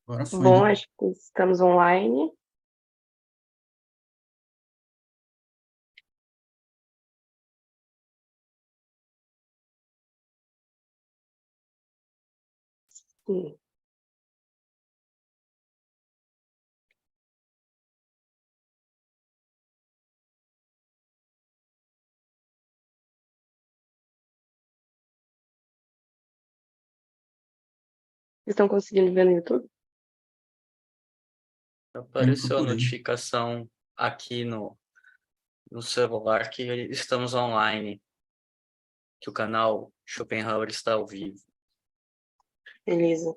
Agora foi, Bom, né? acho que estamos online. Sim. Estão conseguindo ver no YouTube? Eu Apareceu a procurei. notificação aqui no celular que estamos online, que o canal Schopenhauer está ao vivo. Beleza.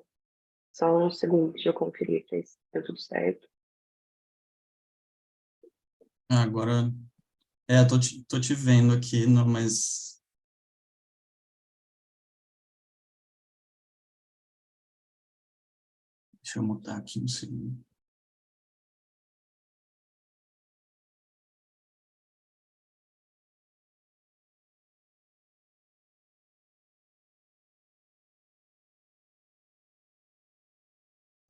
Só um segundo, deixa eu conferir aqui se deu tudo certo. Agora, tô te vendo aqui, não, mas deixa eu mutar aqui um segundo.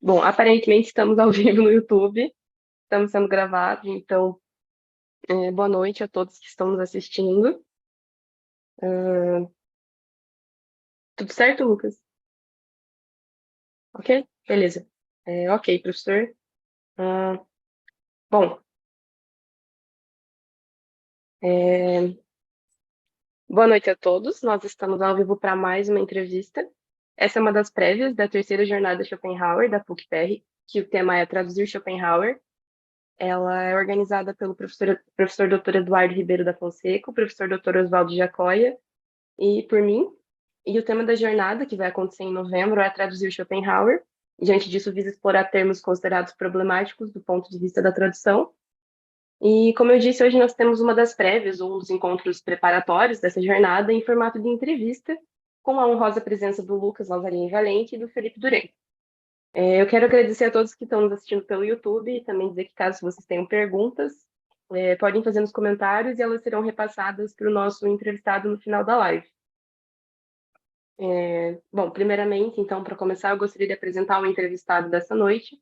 Bom, aparentemente estamos ao vivo no YouTube. Estamos sendo gravados, então, boa noite a todos que estão nos assistindo. Tudo certo, Lucas? Ok? Beleza. Ok, professor. Ah, bom, é, boa noite a todos. Nós estamos ao vivo para mais uma entrevista. Essa é uma das prévias da terceira jornada Schopenhauer, da PUC-PR, que o tema é Traduzir Schopenhauer. Ela é organizada pelo professor Dr. Eduardo Ribeiro da Fonseca, o professor Dr. Oswaldo Jacóia e por mim. E o tema da jornada, que vai acontecer em novembro, é traduzir Schopenhauer. Diante disso, visa explorar termos considerados problemáticos do ponto de vista da tradução. E, como eu disse, hoje nós temos uma das prévias, ou um dos encontros preparatórios dessa jornada, em formato de entrevista, com a honrosa presença do Lucas Lazarini Valente e do Felipe Durante. Eu quero agradecer a todos que estão nos assistindo pelo YouTube e também dizer que, caso vocês tenham perguntas, podem fazer nos comentários e elas serão repassadas para o nosso entrevistado no final da live. Bom, primeiramente, então, para começar, eu gostaria de apresentar o entrevistado dessa noite,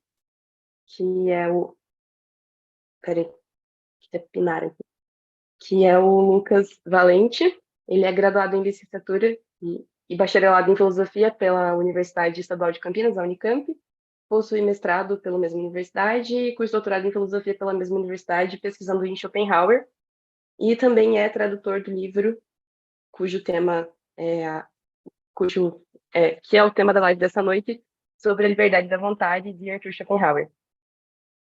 que é o. Peraí, deixa eu pinar aqui. Que é o Lucas Valente. Ele é graduado em licenciatura e bacharelado em filosofia pela Universidade Estadual de Campinas, a Unicamp. Possui mestrado pela mesma universidade e curso doutorado em filosofia pela mesma universidade, pesquisando em Schopenhauer. E também é tradutor do livro cujo tema cujo, que é o tema da live dessa noite, sobre a liberdade da vontade, de Arthur Schopenhauer.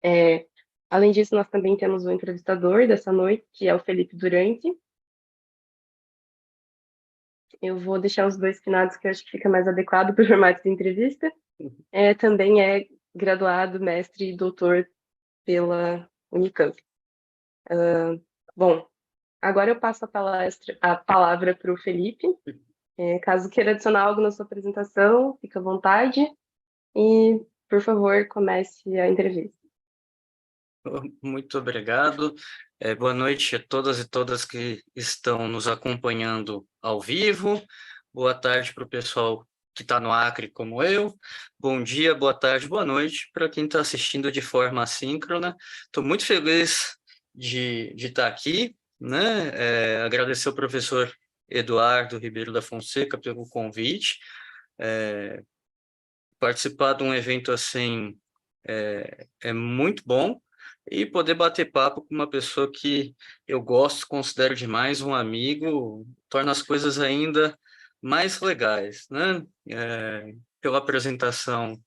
É, além disso, nós também temos o entrevistador dessa noite, que é o Felipe Durante. Eu vou deixar os dois finados, que eu acho que fica mais adequado para o formato de entrevista. Também é graduado, mestre e doutor pela Unicamp. Bom, agora eu passo a palavra para o Felipe. Caso queira adicionar algo na sua apresentação, fique à vontade. E, por favor, comece a entrevista. Muito obrigado. Boa noite a todas e todas que estão nos acompanhando ao vivo. Boa tarde para o pessoal que está no Acre, como eu. Bom dia, boa tarde, boa noite para quem está assistindo de forma assíncrona. Estou muito feliz de estar aqui, né? Agradecer ao professor Eduardo Ribeiro da Fonseca pelo convite. Participar de um evento assim é muito bom, e poder bater papo com uma pessoa que eu gosto, considero demais um amigo, torna as coisas ainda mais legais, né? Pela apresentação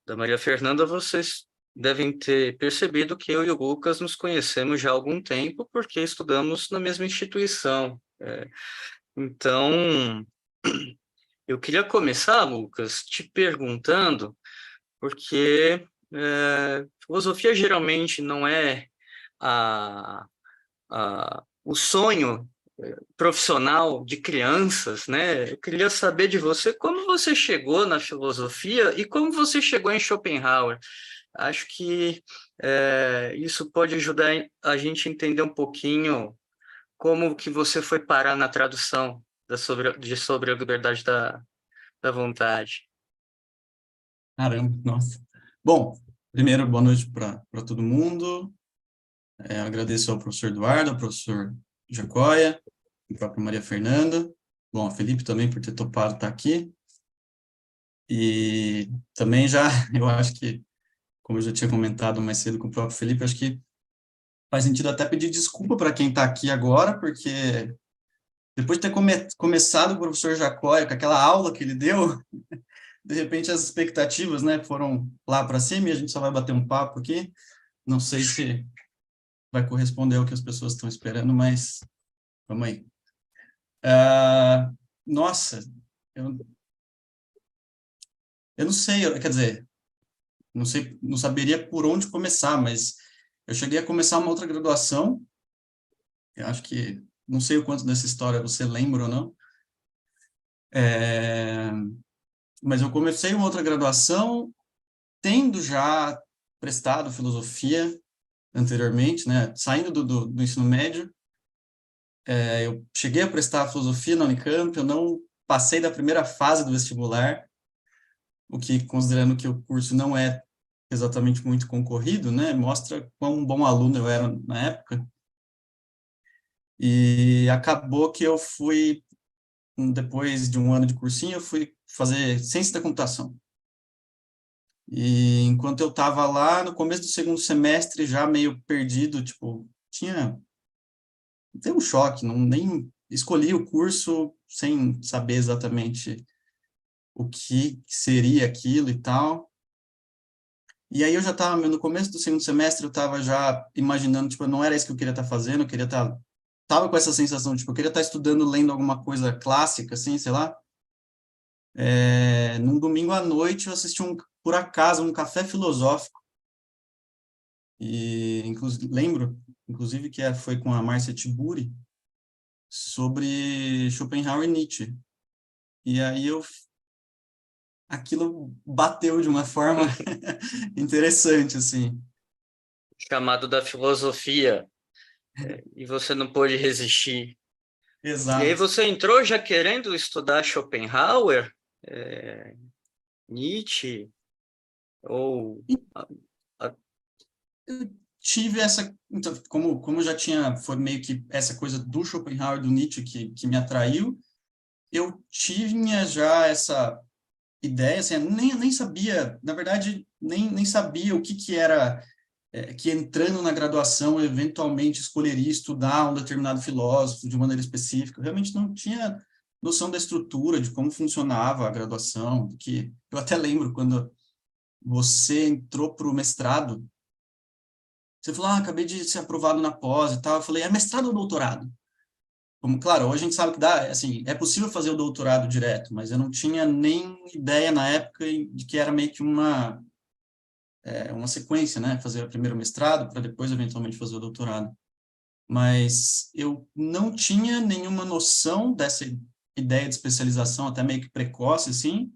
da Maria Fernanda, vocês devem ter percebido que eu e o Lucas nos conhecemos já há algum tempo, porque estudamos na mesma instituição. Então, eu queria começar, Lucas, te perguntando, porque filosofia geralmente não é a, o sonho profissional de crianças, né? Eu queria saber de você como você chegou na filosofia e como você chegou em Schopenhauer. Acho que isso pode ajudar a gente a entender um pouquinho como que você foi parar na tradução sobre a liberdade da vontade. Caramba, nossa. Bom, primeiro, boa noite para todo mundo. Agradeço ao professor Eduardo, ao professor Jacóia, a própria Maria Fernanda. Bom, a Felipe também por ter topado estar aqui. E também já, eu acho que, como eu já tinha comentado mais cedo com o próprio Felipe, acho que faz sentido até pedir desculpa para quem está aqui agora, porque depois de ter começado o professor Jacóia, com aquela aula que ele deu, de repente as expectativas, né, foram lá para cima e a gente só vai bater um papo aqui. Não sei se vai corresponder ao que as pessoas estão esperando, mas vamos aí. Nossa, eu, eu não sei, quer dizer, não sei, não saberia por onde começar, mas eu cheguei a começar uma outra graduação. Eu acho que, não sei o quanto dessa história você lembra ou não, é, mas eu comecei uma outra graduação tendo já prestado filosofia anteriormente, né? Saindo do ensino médio, eu cheguei a prestar filosofia na Unicamp, eu não passei da primeira fase do vestibular, o que, considerando que o curso não é exatamente muito concorrido, né? Mostra quão bom aluno eu era na época. E acabou que eu fui, depois de um ano de cursinho, eu fui fazer ciência da computação. E enquanto eu estava lá, no começo do segundo semestre, já meio perdido, tipo, deu um choque, não, nem escolhi o curso sem saber exatamente o que seria aquilo e tal. E aí eu já estava, no começo do segundo semestre, eu estava já imaginando, tipo, não era isso que eu queria estar fazendo, eu queria estar, tava com essa sensação, tipo, eu queria estar estudando, lendo alguma coisa clássica, assim, sei lá. Num domingo à noite eu assisti, por acaso, um café filosófico, e lembro, inclusive, que foi com a Márcia Tiburi, sobre Schopenhauer e Nietzsche. E aí aquilo bateu de uma forma interessante, assim. Chamado da filosofia, e você não pôde resistir. E aí Exato. você entrou já querendo estudar Schopenhauer, Nietzsche, ou... Eu tive essa, então, como já tinha, foi meio que essa coisa do Schopenhauer, do Nietzsche que me atraiu, eu tinha já essa ideia, assim, nem sabia, na verdade, nem sabia o que era, que entrando na graduação, eu eventualmente escolheria estudar um determinado filósofo de maneira específica. Eu realmente não tinha noção da estrutura, de como funcionava a graduação, que eu até lembro quando você entrou para o mestrado, você falou, acabei de ser aprovado na pós e tal. Eu falei, é mestrado ou doutorado? Como, claro, hoje a gente sabe que dá, assim, é possível fazer o doutorado direto, mas eu não tinha nem ideia na época de que era meio que uma sequência, né? Fazer o primeiro mestrado para depois, eventualmente, fazer o doutorado. Mas eu não tinha nenhuma noção dessa ideia de especialização, até meio que precoce, assim.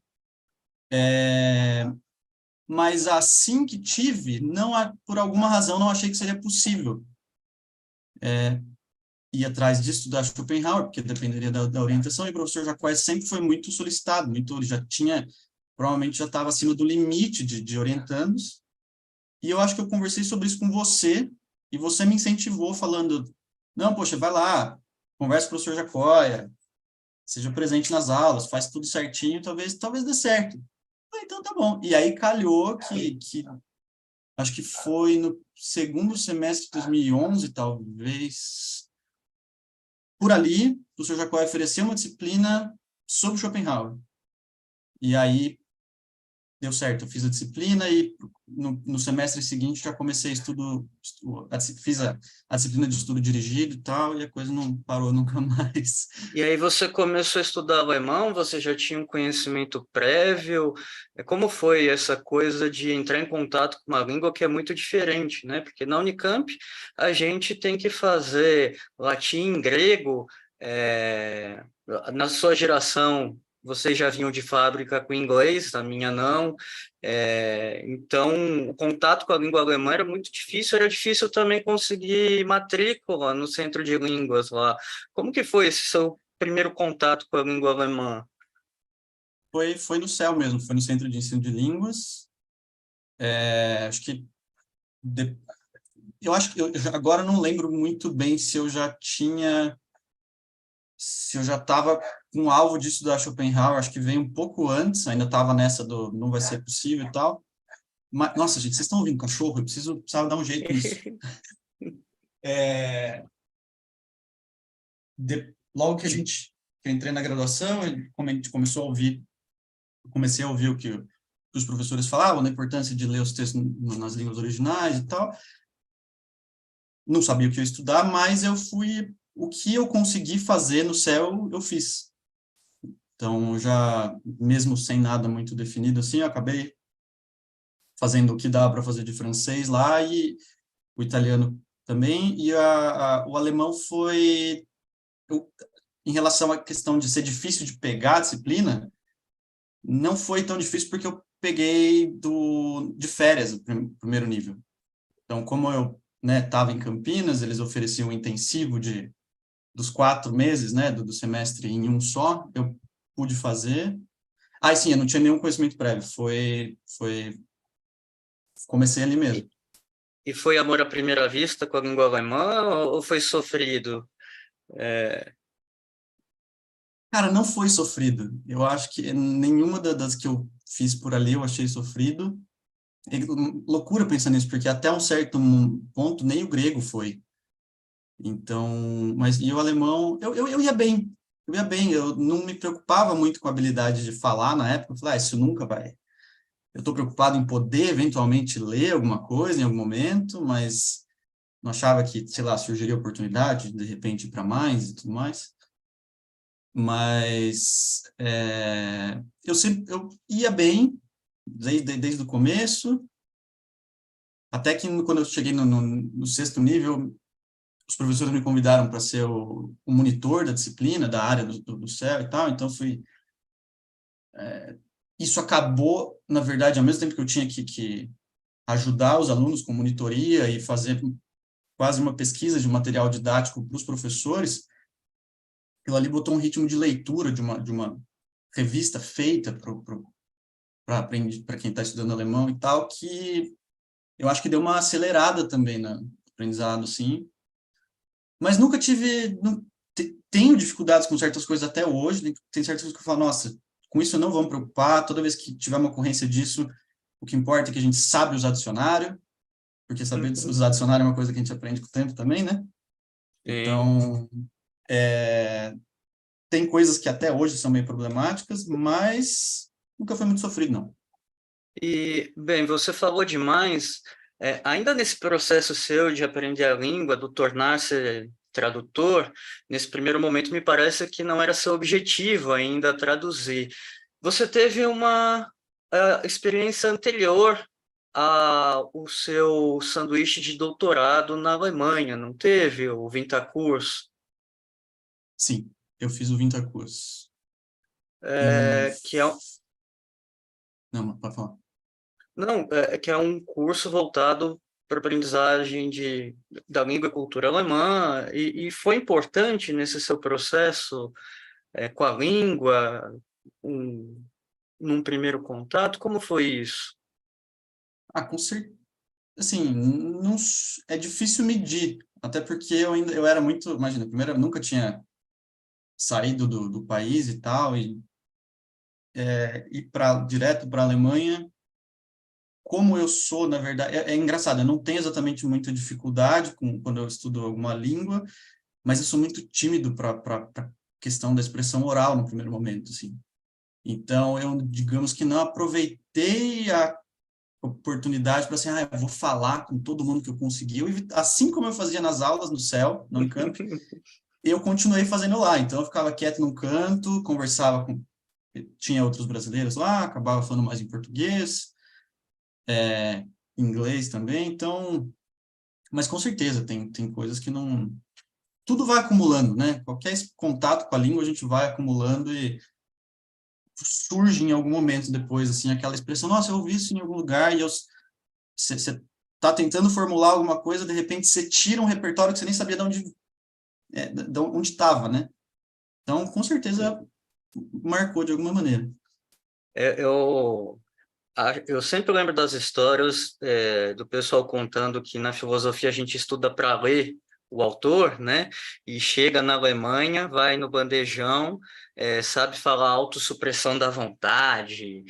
Mas assim que tive, não, por alguma razão, não achei que seria possível ir atrás de estudar Schopenhauer, porque dependeria da orientação, e o professor Jacques sempre foi muito solicitado, ele já tinha, provavelmente já estava acima do limite de orientandos, e eu acho que eu conversei sobre isso com você, e você me incentivou falando, não, poxa, vai lá, conversa com o professor Jacóia, seja presente nas aulas, faz tudo certinho, talvez dê certo. Então tá bom. E aí calhou que acho que foi no segundo semestre de 2011, talvez, por ali, o professor Jacói ofereceu uma disciplina sobre Schopenhauer. E aí deu certo, eu fiz a disciplina e no semestre seguinte já comecei fiz a disciplina de estudo dirigido e tal, e a coisa não parou nunca mais. E aí você começou a estudar alemão, você já tinha um conhecimento prévio? Como foi essa coisa de entrar em contato com uma língua que é muito diferente, né? Porque na Unicamp a gente tem que fazer latim, grego, na sua geração vocês já vinham de fábrica com inglês, a minha não. Então, o contato com a língua alemã era muito difícil, era difícil também conseguir matrícula no centro de línguas lá. Como que foi esse seu primeiro contato com a língua alemã? Foi no CEL mesmo, foi no Centro de Ensino de Línguas. acho que eu acho que agora não lembro muito bem se eu já estava com o alvo de estudar Schopenhauer, acho que veio um pouco antes, ainda estava nessa do não vai ser possível e tal. Mas, nossa, gente, vocês estão ouvindo cachorro? Eu precisava dar um jeito nisso. Logo que eu entrei na graduação, como a gente começou a ouvir, comecei a ouvir o que os professores falavam, da importância de ler os textos nas línguas originais e tal. Não sabia o que eu ia estudar, mas o que eu consegui fazer no céu, eu fiz. Então, já, mesmo sem nada muito definido assim, eu acabei fazendo o que dá para fazer de francês lá, e o italiano também, e o alemão foi... em relação à questão de ser difícil de pegar a disciplina, não foi tão difícil porque eu peguei de férias o primeiro nível. Então, como eu estava em Campinas, eles ofereciam um intensivo dos 4 meses, né, do semestre em um só, eu pude fazer. Ah, sim, eu não tinha nenhum conhecimento prévio, comecei ali mesmo. E foi amor à primeira vista com a língua alemã ou foi sofrido? Cara, não foi sofrido. Eu acho que nenhuma das que eu fiz por ali eu achei sofrido. É loucura pensar nisso, porque até um certo ponto nem o grego foi. Então, e o alemão, eu ia bem. Eu ia bem, eu não me preocupava muito com a habilidade de falar na época. Eu falei, isso nunca vai. Eu estou preocupado em poder eventualmente ler alguma coisa em algum momento, mas não achava que, sei lá, surgiria oportunidade de repente para mais e tudo mais. Mas eu ia bem desde o começo, até que quando eu cheguei no 6º nível, os professores me convidaram para ser o monitor da disciplina, da área do céu e tal, então isso acabou, na verdade, ao mesmo tempo que eu tinha que ajudar os alunos com monitoria e fazer quase uma pesquisa de material didático para os professores, aquilo ali botou um ritmo de leitura de uma revista feita para quem está estudando alemão e tal, que eu acho que deu uma acelerada também no aprendizado, sim. Mas nunca tenho dificuldades com certas coisas até hoje, tem certas coisas que eu falo, nossa, com isso eu não vou me preocupar, toda vez que tiver uma ocorrência disso, o que importa é que a gente sabe usar dicionário, porque saber usar dicionário é uma coisa que a gente aprende com o tempo também, né? Então, tem coisas que até hoje são meio problemáticas, mas nunca foi muito sofrido, não. E, bem, você falou demais, ainda nesse processo seu de aprender a língua, do tornar-se tradutor, nesse primeiro momento me parece que não era seu objetivo ainda traduzir. Você teve uma experiência anterior ao seu sanduíche de doutorado na Alemanha, não teve? O Winterkurs? Sim, eu fiz o Winterkurs. Que é, Não, pode falar. não, que é um curso voltado para a aprendizagem da língua e cultura alemã, e foi importante nesse seu processo com a língua, num primeiro contato, como foi isso? Com certeza. Assim, não, é difícil medir, até porque eu era muito, imagina, primeiro eu nunca tinha saído do país e tal, e ir direto para a Alemanha, como eu sou, na verdade, é engraçado, eu não tenho exatamente muita dificuldade quando eu estudo alguma língua, mas eu sou muito tímido para questão da expressão oral no primeiro momento, assim. Então, eu, digamos que não aproveitei a oportunidade para assim, eu vou falar com todo mundo que eu consegui. Assim como eu fazia nas aulas no CEL, no Unicamp, eu continuei fazendo lá. Então, eu ficava quieto num canto, conversava tinha outros brasileiros lá, acabava falando mais em português, inglês também. Então, mas com certeza, tem coisas que não... Tudo vai acumulando, né? Qualquer contato com a língua, a gente vai acumulando e surge em algum momento depois, assim, aquela expressão, nossa, eu ouvi isso em algum lugar, e você está tentando formular alguma coisa, de repente você tira um repertório que você nem sabia de onde estava, né? Então, com certeza, marcou de alguma maneira. Eu Eu sempre lembro das histórias do pessoal contando que na filosofia a gente estuda para ler o autor, né? E chega na Alemanha, vai no bandejão, sabe falar autossupressão da vontade,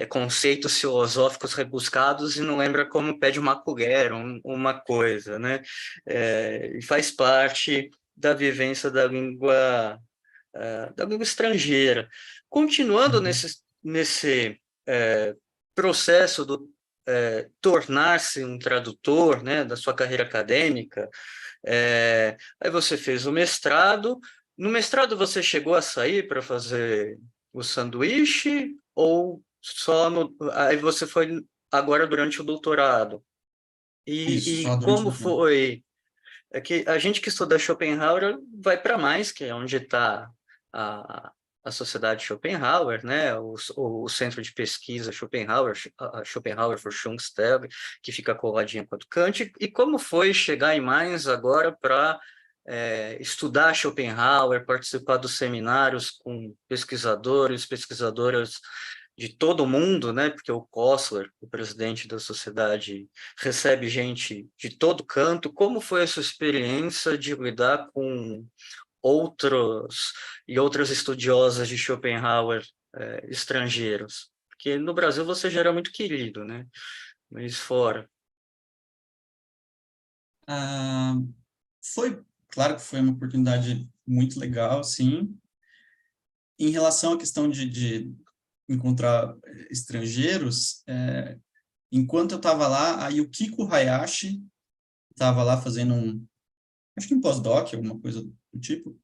conceitos filosóficos rebuscados e não lembra como pede uma colher, uma coisa, né? E faz parte da vivência da língua estrangeira. Continuando Uhum. nesse processo do tornar-se um tradutor, né, da sua carreira acadêmica, aí você fez o mestrado. No mestrado você chegou a sair para fazer o sanduíche ou só aí você foi agora durante o doutorado? Isso, E só durante o como doutorado. foi? É que a gente que estuda Schopenhauer vai para mais, que é onde está a, a Sociedade Schopenhauer, né? O Centro de Pesquisa Schopenhauer, a Schopenhauer Forschungsstelle, que fica coladinha com a do Kant. E como foi chegar em mais agora para estudar Schopenhauer, participar dos seminários com pesquisadores, pesquisadoras de todo mundo, né? Porque o Kossler, o presidente da sociedade, recebe gente de todo canto. Como foi essa experiência de lidar com outros e outras estudiosas de Schopenhauer estrangeiros? Porque no Brasil você já era muito querido, né? Mas fora. Ah, foi, claro que foi uma oportunidade muito legal, sim. Em relação à questão de encontrar estrangeiros, enquanto eu estava lá, a Yukiko Hayashi estava lá fazendo acho que um pós-doc, alguma coisa do tipo,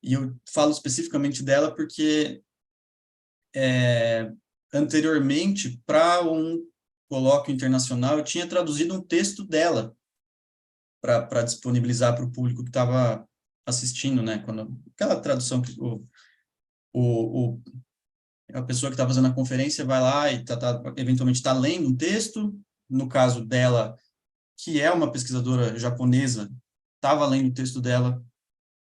e eu falo especificamente dela porque anteriormente, para um colóquio internacional, eu tinha traduzido um texto dela para disponibilizar para o público que estava assistindo, né? Aquela tradução que o, a pessoa que está fazendo a conferência vai lá e eventualmente está lendo um texto, no caso dela, que é uma pesquisadora japonesa, estava lendo o texto dela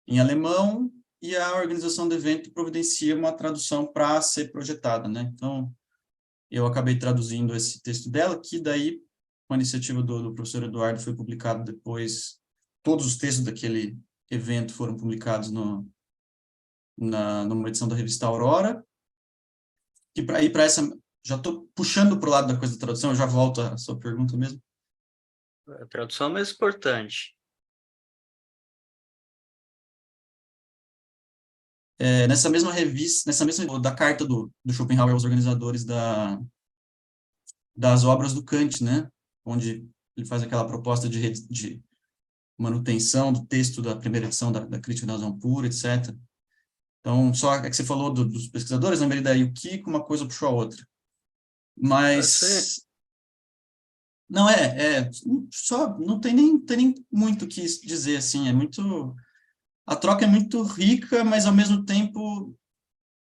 em alemão e a organização do evento providencia uma tradução para ser projetada, né? Então, eu acabei traduzindo esse texto dela, que daí, com a iniciativa do professor Eduardo, foi publicado depois, todos os textos daquele evento foram publicados numa edição da revista Aurora, e para ir para essa, já estou puxando para o lado da coisa da tradução, eu já volto à sua pergunta mesmo. A tradução é mais importante. Nessa mesma revista, da carta do Schopenhauer aos organizadores das obras do Kant, né? Onde ele faz aquela proposta de manutenção do texto da primeira edição da Crítica da Razão Pura, etc. Então, só é que você falou dos pesquisadores, lembrei daí o Kiko, uma coisa puxou a outra. Você, Mas, não só, não tem nem muito o que dizer, assim, a troca é muito rica, mas ao mesmo tempo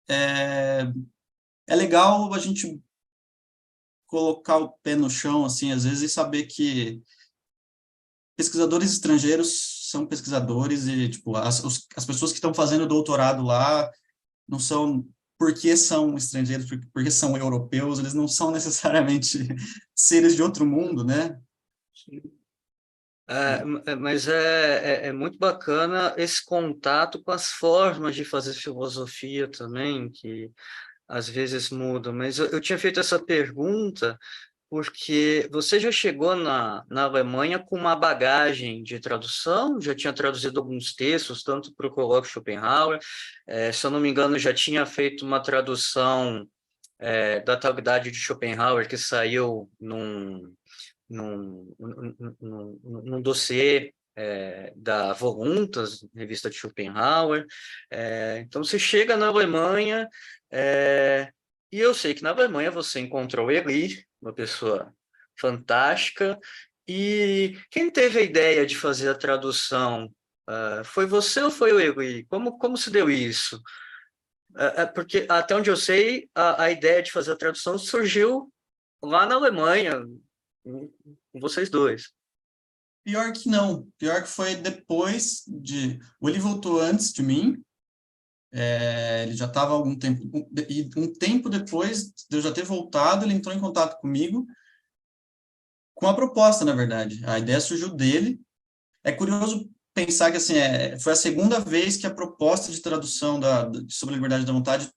é legal a gente colocar o pé no chão, assim, às vezes, e saber que pesquisadores estrangeiros são pesquisadores e, tipo, as pessoas que estão fazendo doutorado lá não são, porque são estrangeiros, porque são europeus, eles não são necessariamente seres de outro mundo, né? mas é muito bacana esse contato com as formas de fazer filosofia também, que às vezes mudam. Mas eu tinha feito essa pergunta porque você já chegou na Alemanha com uma bagagem de tradução, já tinha traduzido alguns textos, tanto para o colóquio Schopenhauer, se eu não me engano, já tinha feito uma tradução da Atualidade de Schopenhauer, que saiu num dossiê da Voluntas, revista de Schopenhauer. Então, você chega na Alemanha, e eu sei que na Alemanha você encontrou Eli, uma pessoa fantástica, e quem teve a ideia de fazer a tradução? Foi você ou foi o Eli? Como se deu isso? Porque, até onde eu sei, a ideia de fazer a tradução surgiu lá na Alemanha, com vocês dois. Pior que não, pior que foi depois o Eli voltou antes de mim, ele já estava há algum tempo, e um tempo depois de eu já ter voltado, ele entrou em contato comigo com a proposta, na verdade. A ideia surgiu dele. É curioso pensar que, assim, foi a segunda vez que a proposta de tradução sobre a liberdade da vontade,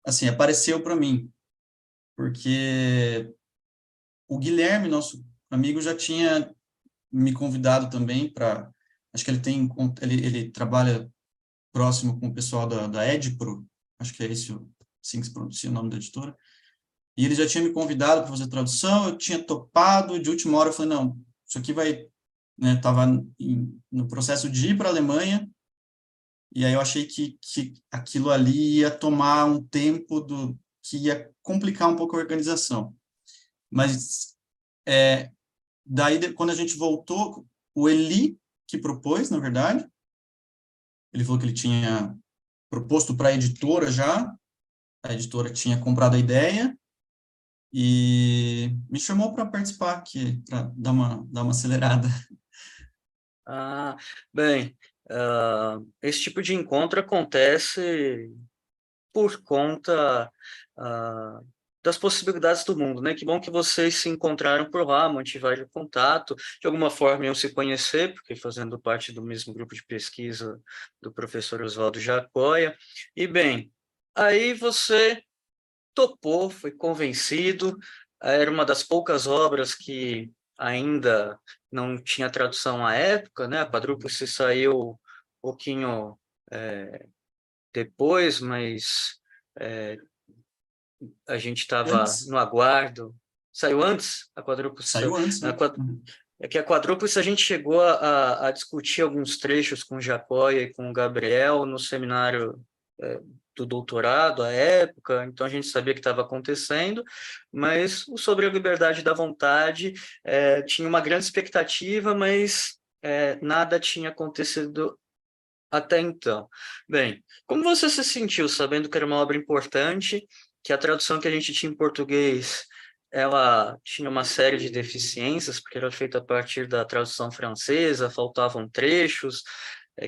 assim, apareceu para mim, porque o Guilherme, nosso amigo, já tinha me convidado também para, acho que ele trabalha próximo com o pessoal da Edpro, acho que é esse, assim que se pronuncia o nome da editora, e ele já tinha me convidado para fazer tradução, eu tinha topado, de última hora eu falei, não, isso aqui vai, né, estava no processo de ir para a Alemanha, e aí eu achei que aquilo ali ia tomar um tempo que ia complicar um pouco a organização. Mas daí, quando a gente voltou, o Eli que propôs, na verdade, ele falou que ele tinha proposto para a editora já, a editora tinha comprado a ideia e me chamou para participar aqui, para dar uma acelerada. Ah, bem, esse tipo de encontro acontece por conta das possibilidades do mundo, né? Que bom que vocês se encontraram por lá, mantiveram contato, de alguma forma iam se conhecer, porque fazendo parte do mesmo grupo de pesquisa do professor Oswaldo Jacóia. E, bem, aí você topou, foi convencido, era uma das poucas obras que ainda não tinha tradução à época, né? A Quadrúplice saiu um pouquinho depois, mas a gente estava Antes, no aguardo. Saiu antes? A Quadrúplice saiu. saiu antes, né? É que a Quadrúplice a gente chegou a discutir alguns trechos com o Jacóia e com o Gabriel no seminário do doutorado à época, então a gente sabia que estava acontecendo, mas sobre a liberdade da vontade tinha uma grande expectativa, mas nada tinha acontecido até então. Bem, como você se sentiu sabendo que era uma obra importante, que a tradução que a gente tinha em português, ela tinha uma série de deficiências, porque era feita a partir da tradução francesa, faltavam trechos.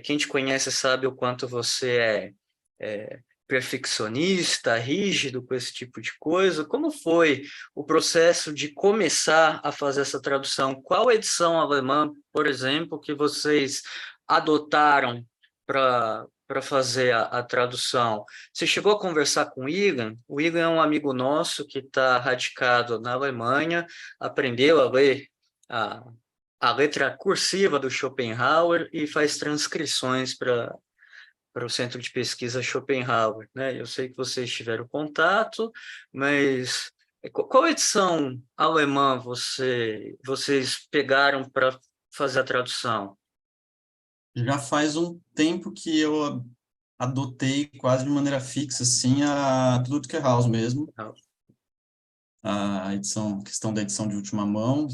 Quem te conhece sabe o quanto você é perfeccionista, rígido com esse tipo de coisa. Como foi o processo de começar a fazer essa tradução? Qual edição alemã, por exemplo, que vocês adotaram para fazer a tradução? Você chegou a conversar com o Igan? O Igan é um amigo nosso que está radicado na Alemanha, aprendeu a ler a letra cursiva do Schopenhauer e faz transcrições para o Centro de Pesquisa Schopenhauer, né? Eu sei que vocês tiveram contato, mas qual edição alemã vocês pegaram para fazer a tradução? Já faz um tempo que eu adotei quase de maneira fixa, assim, a do Ludger House mesmo, a questão da edição de última mão.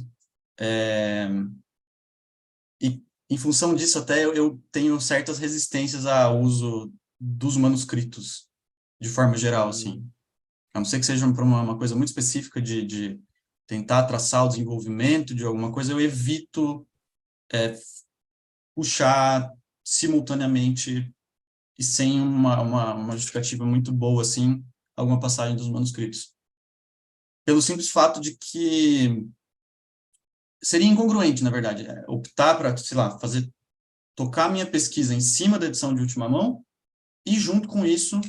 E, em função disso, até eu tenho certas resistências ao uso dos manuscritos, de forma geral, assim. A não ser que seja para uma coisa muito específica de tentar traçar o desenvolvimento de alguma coisa, eu evito puxar simultaneamente e sem uma justificativa muito boa, assim, alguma passagem dos manuscritos. Pelo simples fato de que seria incongruente, na verdade, optar para, sei lá, tocar a minha pesquisa em cima da edição de última mão e, junto com isso,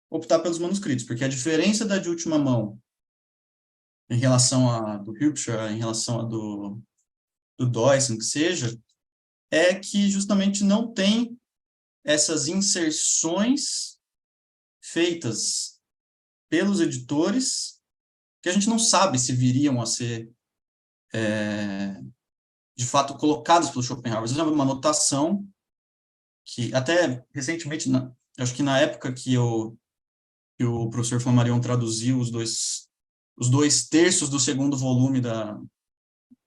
optar pelos manuscritos, porque a diferença da de última mão em relação a do Hilbscher, em relação a do Deussen, que seja, é que justamente não tem essas inserções feitas pelos editores que a gente não sabe se viriam a ser de fato colocadas pelo Schopenhauer. Às vezes é uma anotação que até recentemente, acho que na época que o professor Flammarion traduziu os dois terços do segundo volume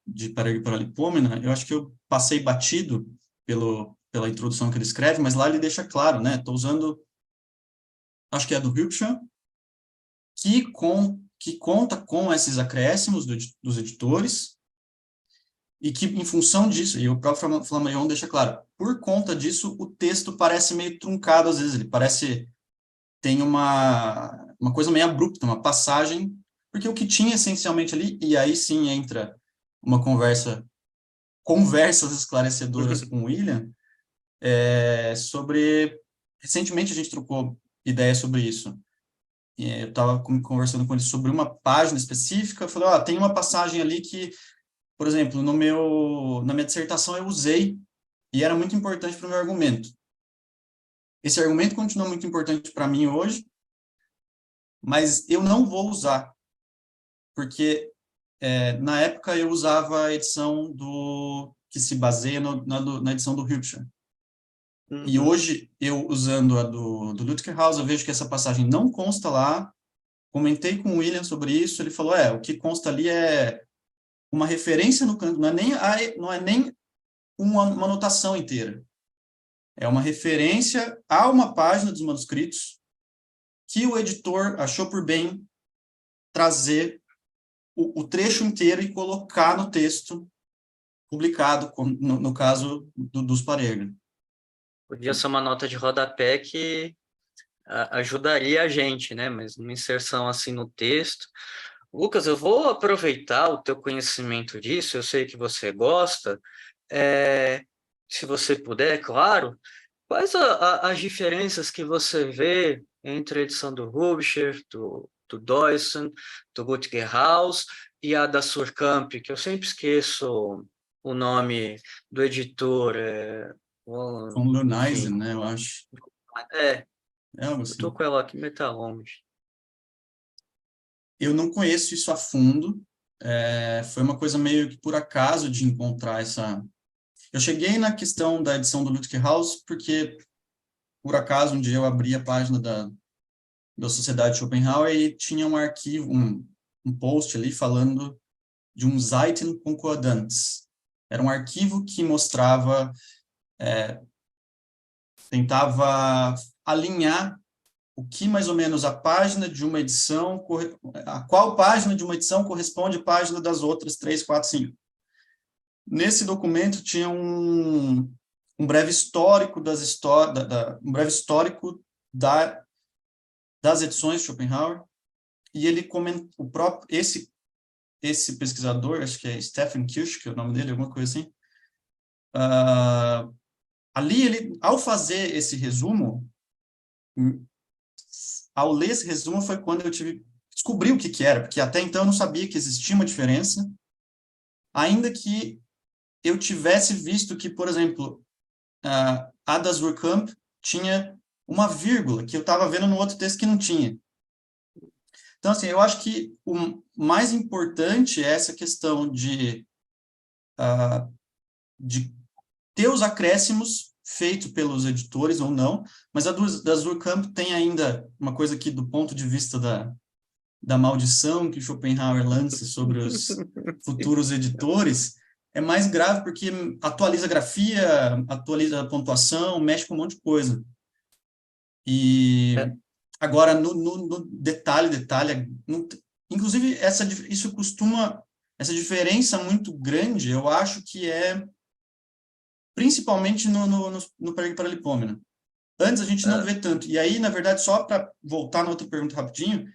de Paralipômena, eu acho que eu passei batido pela introdução que ele escreve, mas lá ele deixa claro, né? Estou usando, acho que é do Hilbscher, que conta com esses acréscimos dos editores e que, em função disso, e o próprio Flammarion deixa claro, por conta disso, o texto parece meio truncado às vezes, ele parece, tem uma coisa meio abrupta, uma passagem, porque o que tinha essencialmente ali, e aí sim entra uma conversas esclarecedoras com o William, sobre, recentemente a gente trocou ideias sobre isso, eu estava conversando com ele sobre uma página específica, eu falei, tem uma passagem ali que, por exemplo, na minha dissertação eu usei, e era muito importante para o meu argumento. Esse argumento continua muito importante para mim hoje, mas eu não vou usar, porque na época eu usava a edição que se baseia na edição do Hübscher. E hoje, eu usando a do Lutker House, eu vejo que essa passagem não consta lá. Comentei com o William sobre isso, ele falou, o que consta ali é uma referência no canto, não é nem uma anotação inteira. É uma referência a uma página dos manuscritos que o editor achou por bem trazer o trecho inteiro e colocar no texto publicado, no caso dos Parerga. Podia ser uma nota de rodapé que ajudaria a gente, né? Mas uma inserção assim no texto. Lucas, eu vou aproveitar o teu conhecimento disso, eu sei que você gosta. Se você puder, claro, quais as diferenças que você vê entre a edição do Hübscher, do Deussen, do Rutger Haus e a da Suhrkamp, que eu sempre esqueço o nome do editor, Com enfim. Leoneisen, né, eu acho. É Algo eu tô assim. com ela aqui, mas tá longe. Eu não conheço isso a fundo, foi uma coisa meio que por acaso de encontrar essa... Eu cheguei na questão da edição do Lutker House porque, por acaso, um dia eu abri a página da Sociedade Schopenhauer e tinha um arquivo, um post ali falando de um Seiten Concordantes. Era um arquivo que mostrava, tentava alinhar o que mais ou menos a página de uma edição, a qual página de uma edição corresponde à página das outras 3, 4, 5. Nesse documento tinha um breve histórico um breve histórico das edições de Schopenhauer, e ele comenta, esse pesquisador, acho que é Stephen Kirsch, que é o nome dele, alguma coisa assim, ali ele, ao fazer esse resumo, ao ler esse resumo foi quando eu descobri o que era, porque até então eu não sabia que existia uma diferença, ainda que eu tivesse visto que, por exemplo, a das Suhrkamp tinha uma vírgula, que eu estava vendo no outro texto que não tinha. Então, assim, eu acho que o mais importante é essa questão de ter os acréscimos feitos pelos editores ou não, mas a da Suhrkamp tem ainda uma coisa que, do ponto de vista da maldição que Schopenhauer lança sobre os futuros editores, é mais grave porque atualiza a grafia, atualiza a pontuação, mexe com um monte de coisa. E agora, no detalhe, inclusive, essa diferença muito grande, eu acho que principalmente no Paralipômeno. Antes a gente não vê tanto. E aí, na verdade, só para voltar na outra pergunta rapidinho,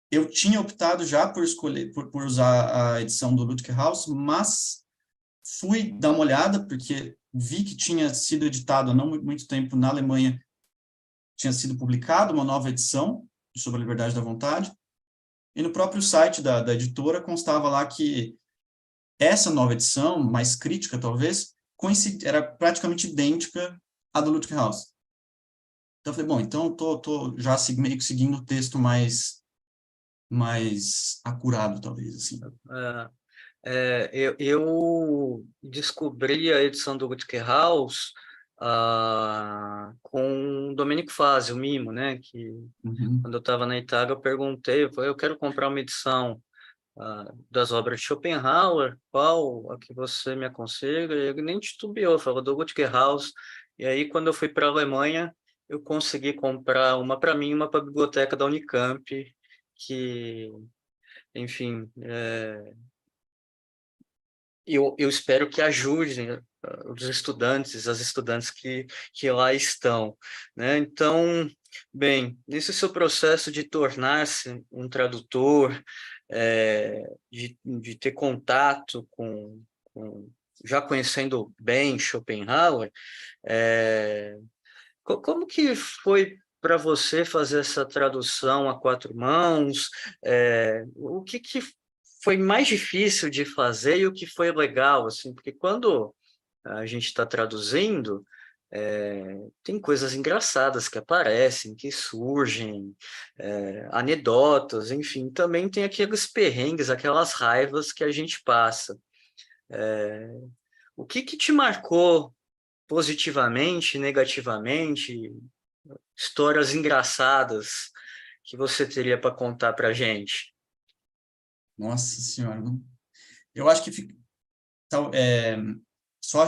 eu tinha optado já por escolher, por usar a edição do Lutker House, mas fui dar uma olhada, porque vi que tinha sido editado há não muito tempo na Alemanha, tinha sido publicado uma nova edição sobre a liberdade da vontade, e no próprio site da editora constava lá que essa nova edição, mais crítica talvez, era praticamente idêntica à do Lutker House. Então eu falei, bom, então tô já meio que seguindo o texto mais acurado, talvez, assim. Eu descobri a edição do Rutger Haus com o Domenico Fasi, o Mimo, né? Que quando eu estava na Itália eu perguntei, eu quero comprar uma edição das obras de Schopenhauer, qual a que você me aconselha? Ele nem titubeou, falou do Rutger Haus. E aí, quando eu fui para a Alemanha, eu consegui comprar uma para mim e uma para a biblioteca da Unicamp, que, enfim, eu espero que ajude os estudantes, as estudantes que lá estão, né? Então, bem, nesse seu processo de tornar-se um tradutor, de ter contato já conhecendo bem Schopenhauer, como que foi para você fazer essa tradução a quatro mãos? O que foi mais difícil de fazer e o que foi legal, assim? Porque quando a gente está traduzindo, tem coisas engraçadas que aparecem, que surgem, anedotas, enfim, também tem aqueles perrengues, aquelas raivas que a gente passa. O que te marcou positivamente, negativamente, histórias engraçadas que você teria para contar para a gente? Nossa Senhora, eu acho que só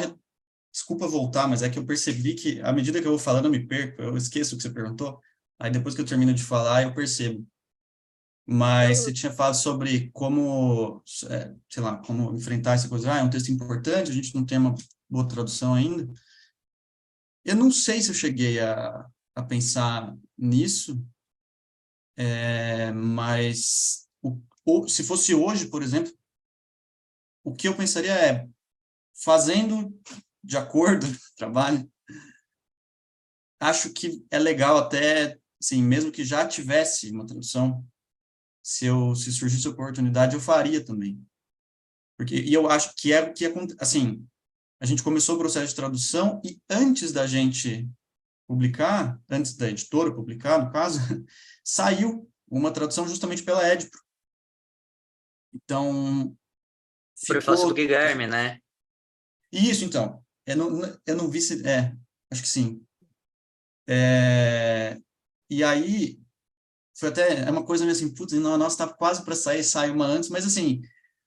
desculpa voltar, mas é que eu percebi que à medida que eu vou falando eu me perco, eu esqueço o que você perguntou, aí depois que eu termino de falar eu percebo. Mas você tinha falado sobre como, sei lá, como enfrentar essa coisa. É um texto importante, a gente não tem uma boa tradução ainda. Eu não sei se eu cheguei a pensar nisso, mas se fosse hoje, por exemplo, o que eu pensaria fazendo de acordo com o trabalho, acho que é legal até, assim, mesmo que já tivesse uma tradução, se surgisse a oportunidade, eu faria também. E eu acho que assim, a gente começou o processo de tradução e antes da gente publicar, antes da editora publicar, no caso, saiu uma tradução justamente pela Edipro. Então, O prefácio do ficou... Guilherme, né? Isso, então. Eu não vi se... acho que sim. E aí, foi até uma coisa meio assim, putz, não, a nossa tá quase para sair, sai uma antes, mas assim,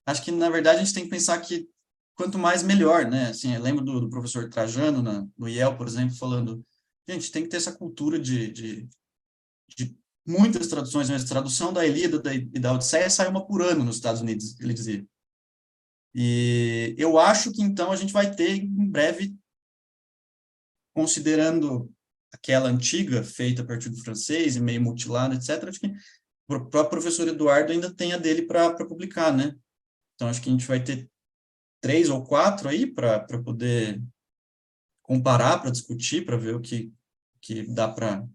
acho que na verdade a gente tem que pensar que quanto mais melhor, né? Assim, eu lembro do professor Trajano no IEL, por exemplo, falando, gente, tem que ter essa cultura de muitas traduções, mas a tradução da Ilíada e da Odisseia sai uma por ano nos Estados Unidos, ele dizia. E eu acho que então a gente vai ter em breve, considerando aquela antiga, feita a partir do francês e meio mutilada, etc., acho que o próprio professor Eduardo ainda tem a dele para publicar, né? Então, acho que a gente vai ter 3 ou 4 aí para poder comparar, para discutir, para ver o que dá para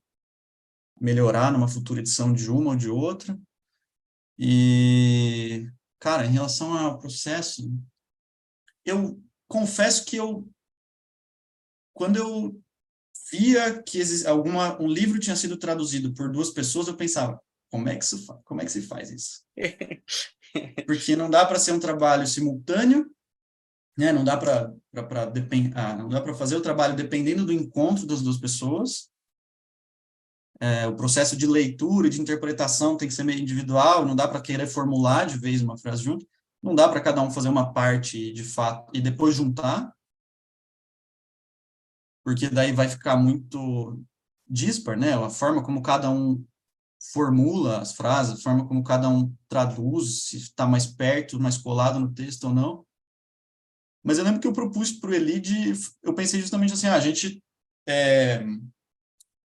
melhorar numa futura edição de uma ou de outra. E, cara, em relação ao processo, eu confesso que quando eu via que um livro tinha sido traduzido por 2 pessoas, eu pensava, como é que se faz isso? Porque não dá para ser um trabalho simultâneo, né? Não dá para não dá para fazer o trabalho dependendo do encontro das 2 pessoas. O processo de leitura e de interpretação tem que ser meio individual, não dá para querer formular de vez uma frase junto, não dá para cada um fazer uma parte de fato e depois juntar, porque daí vai ficar muito dispar, né? A forma como cada um formula as frases, a forma como cada um traduz, se está mais perto, mais colado no texto ou não. Mas eu lembro que eu propus para o Elide, eu pensei justamente assim, a gente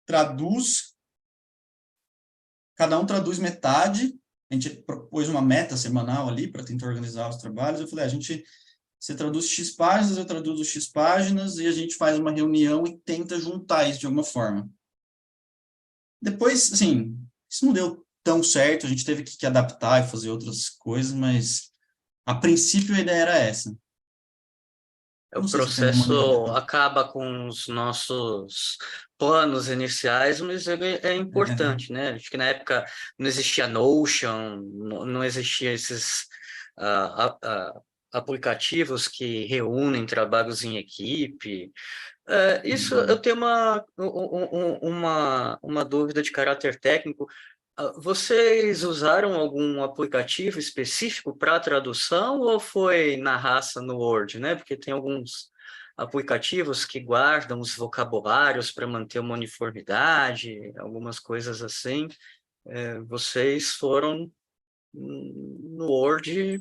traduz, cada um traduz metade, a gente propôs uma meta semanal ali para tentar organizar os trabalhos, eu falei, você traduz X páginas, eu traduzo X páginas, e a gente faz uma reunião e tenta juntar isso de alguma forma. Depois, assim, isso não deu tão certo, a gente teve que adaptar e fazer outras coisas, mas a princípio a ideia era essa. O Não sei se tem alguma processo novidade. acaba com os nossos planos iniciais, mas ele é importante, né? Acho que na época não existia Notion, não existia esses aplicativos que reúnem trabalhos em equipe. Isso eu tenho uma dúvida de caráter técnico. Vocês usaram algum aplicativo específico para tradução ou foi na raça no Word, né? Porque tem alguns aplicativos que guardam os vocabulários para manter uma uniformidade, algumas coisas assim. Vocês foram no Word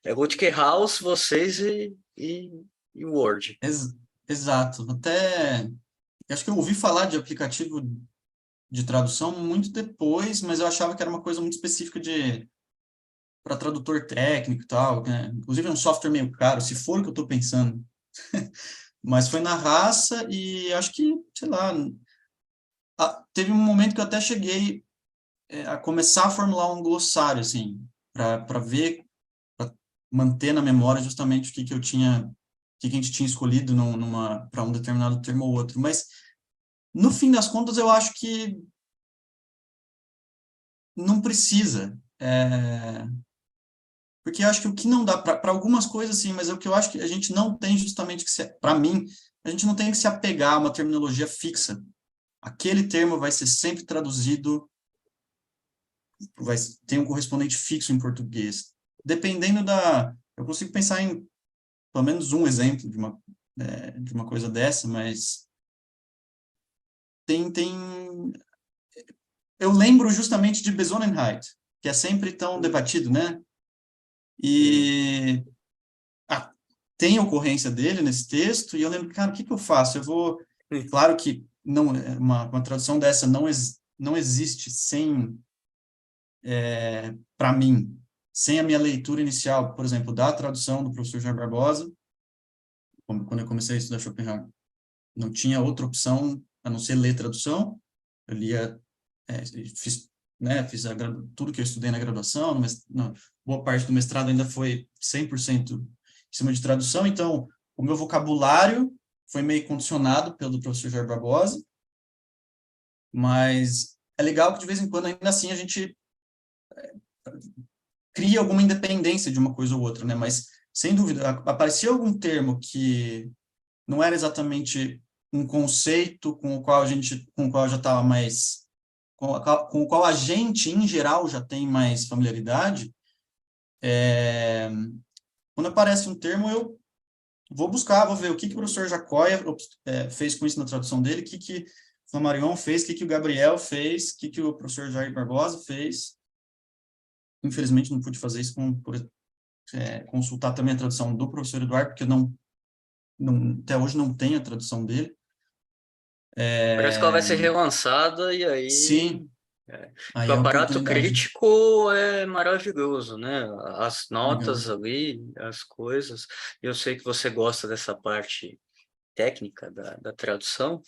É Rutger House, vocês e o Word. Exato. Até, acho que eu ouvi falar de aplicativo de tradução muito depois, mas eu achava que era uma coisa muito específica para tradutor técnico e tal, né? Inclusive é um software meio caro, se for o que eu estou pensando. Mas foi na raça e acho que, sei lá, teve um momento que eu até cheguei a começar a formular um glossário, assim, para ver, para manter na memória justamente o que eu tinha, o que a gente tinha escolhido para um determinado termo ou outro. Mas, no fim das contas, eu acho que não precisa. Porque eu acho que o que não dá, para algumas coisas, sim, mas o que eu acho que a gente não tem justamente que para mim, a gente não tem que se apegar a uma terminologia fixa. Aquele termo vai ser sempre traduzido, tem um correspondente fixo em português. Dependendo eu consigo pensar em pelo menos um exemplo de uma coisa dessa, mas tem eu lembro justamente de Besonnenheit, que é sempre tão debatido, né? E tem ocorrência dele nesse texto, e eu lembro, cara, o que eu faço? Eu vou... Claro que não, uma tradução dessa não existe sem, para mim, sem a minha leitura inicial, por exemplo, da tradução do professor Jair Barbosa, quando eu comecei a estudar Schopenhauer, não tinha outra opção a não ser ler tradução. Eu lia, fiz, né, tudo que eu estudei na graduação, boa parte do mestrado ainda foi 100% em cima de tradução, então o meu vocabulário foi meio condicionado pelo professor Jair Barbosa, mas é legal que de vez em quando, ainda assim, a gente cria alguma independência de uma coisa ou outra, né? Mas, sem dúvida, aparecia algum termo que não era exatamente um conceito com o qual já estava mais, com o qual a gente, em geral, já tem mais familiaridade. Quando aparece um termo, eu vou buscar, vou ver o que o professor Jacóia fez com isso na tradução dele, o que o Flammarion fez, o que o Gabriel fez, o que o professor Jair Barbosa fez. Infelizmente, não pude fazer isso consultar também a tradução do professor Eduardo, porque até hoje não tenho a tradução dele. Parece que ela vai ser relançada e aí... Sim, O aí é a aparato oportunidade. crítico é maravilhoso, né? As Legal. notas ali, as coisas. Eu sei que você gosta dessa parte técnica da tradução.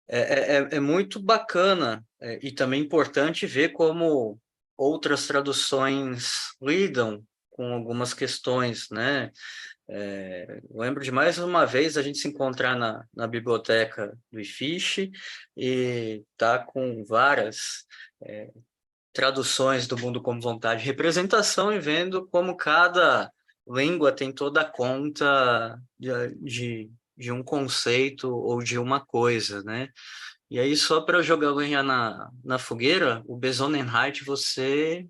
É muito bacana e também importante ver como outras traduções lidam com algumas questões, né? Lembro de mais uma vez a gente se encontrar na biblioteca do IFISH e tá com várias traduções do Mundo como Vontade, representação e vendo como cada língua tem toda a conta de um conceito ou de uma coisa, né? E aí, só para eu jogar a lenha na fogueira, o Besonnenheit, você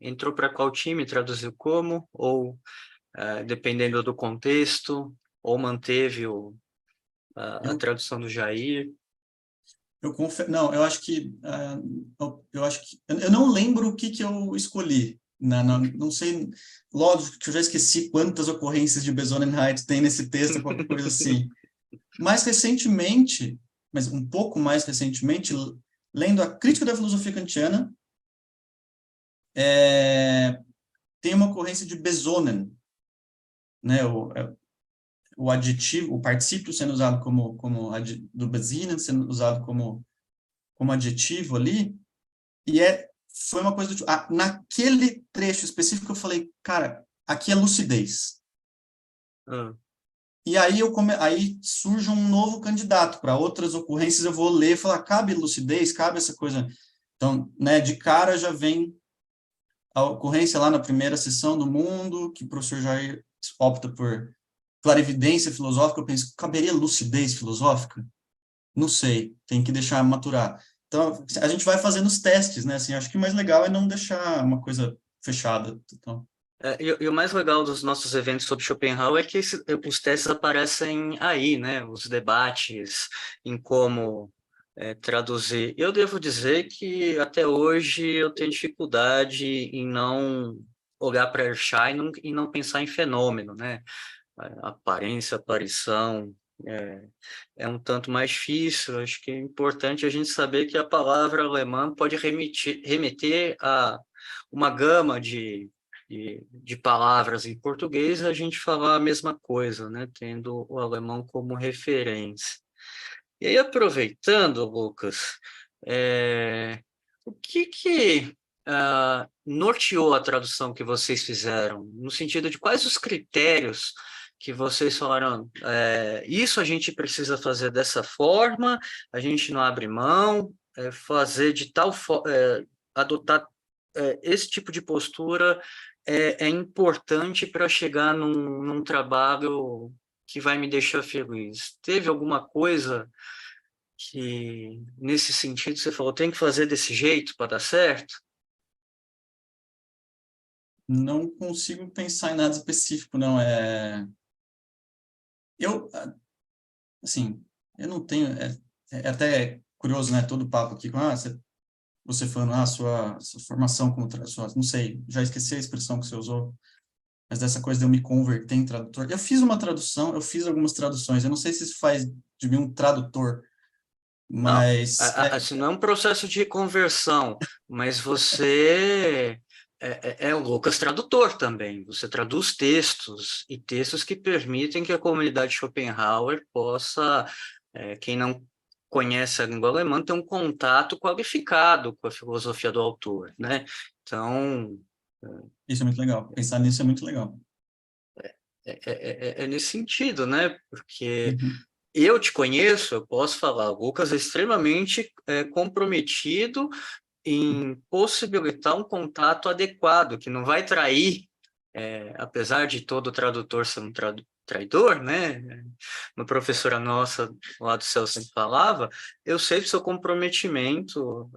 entrou para qual time, traduziu como, ou dependendo do contexto, ou manteve a Eu, tradução do Jair? não, eu acho que eu não lembro o que eu escolhi. Não sei, lógico que eu já esqueci quantas ocorrências de Besonnenheit tem nesse texto, qualquer coisa assim. Mais recentemente, mas um pouco mais recentemente, lendo a Crítica da Filosofia Kantiana, tem uma ocorrência de Besonnen, né? O adjetivo, o particípio sendo usado do Besonnen sendo usado como adjetivo ali, e foi uma coisa do tipo, naquele trecho específico eu falei, cara, aqui é lucidez. E aí aí surge um novo candidato para outras ocorrências, eu vou ler e falar, cabe lucidez, cabe essa coisa. Então, né, de cara já vem a ocorrência lá na primeira sessão do Mundo, que o professor Jair opta por clarividência filosófica, eu penso, caberia lucidez filosófica? Não sei, tem que deixar maturar. Então, a gente vai fazendo os testes, né? Assim, acho que o mais legal é não deixar uma coisa fechada. Então, E o mais legal dos nossos eventos sobre Schopenhauer é que os testes aparecem aí, né? Os debates em como traduzir. Eu devo dizer que até hoje eu tenho dificuldade em não olhar para Erschá e não pensar em fenômeno, né? Aparência, aparição, é um tanto mais difícil. Acho que é importante a gente saber que a palavra alemã pode remeter a uma gama de palavras em português, a gente falar a mesma coisa, né? Tendo o alemão como referência. E aí, aproveitando, Lucas, o que norteou a tradução que vocês fizeram? No sentido de quais os critérios que vocês falaram, isso a gente precisa fazer dessa forma, a gente não abre mão, fazer de tal forma, adotar esse tipo de postura é importante para chegar num trabalho que vai me deixar feliz. Teve alguma coisa que, nesse sentido, você falou, tem que fazer desse jeito para dar certo? Não consigo pensar em nada específico, não. Eu, assim, eu não tenho... É até curioso, né? Todo papo aqui com... você falando, sua formação como não sei, já esqueci a expressão que você usou, mas dessa coisa de eu me converter em tradutor. Eu fiz uma tradução, eu fiz algumas traduções, eu não sei se isso faz de mim um tradutor, Não, mas... assim, não é um processo de conversão, mas você é o Lucas tradutor também. Você traduz textos, e textos que permitem que a comunidade Schopenhauer possa, quem não conhece a língua alemã, ter um contato qualificado com a filosofia do autor, né? Então... Isso é muito legal, pensar nisso é muito legal. É nesse sentido, né? Porque Uhum. eu te conheço, eu posso falar, o Lucas é extremamente comprometido em possibilitar um contato adequado, que não vai trair, apesar de todo tradutor ser um traidor, né? Uma professora nossa lá do céu sempre falava, eu sei do seu comprometimento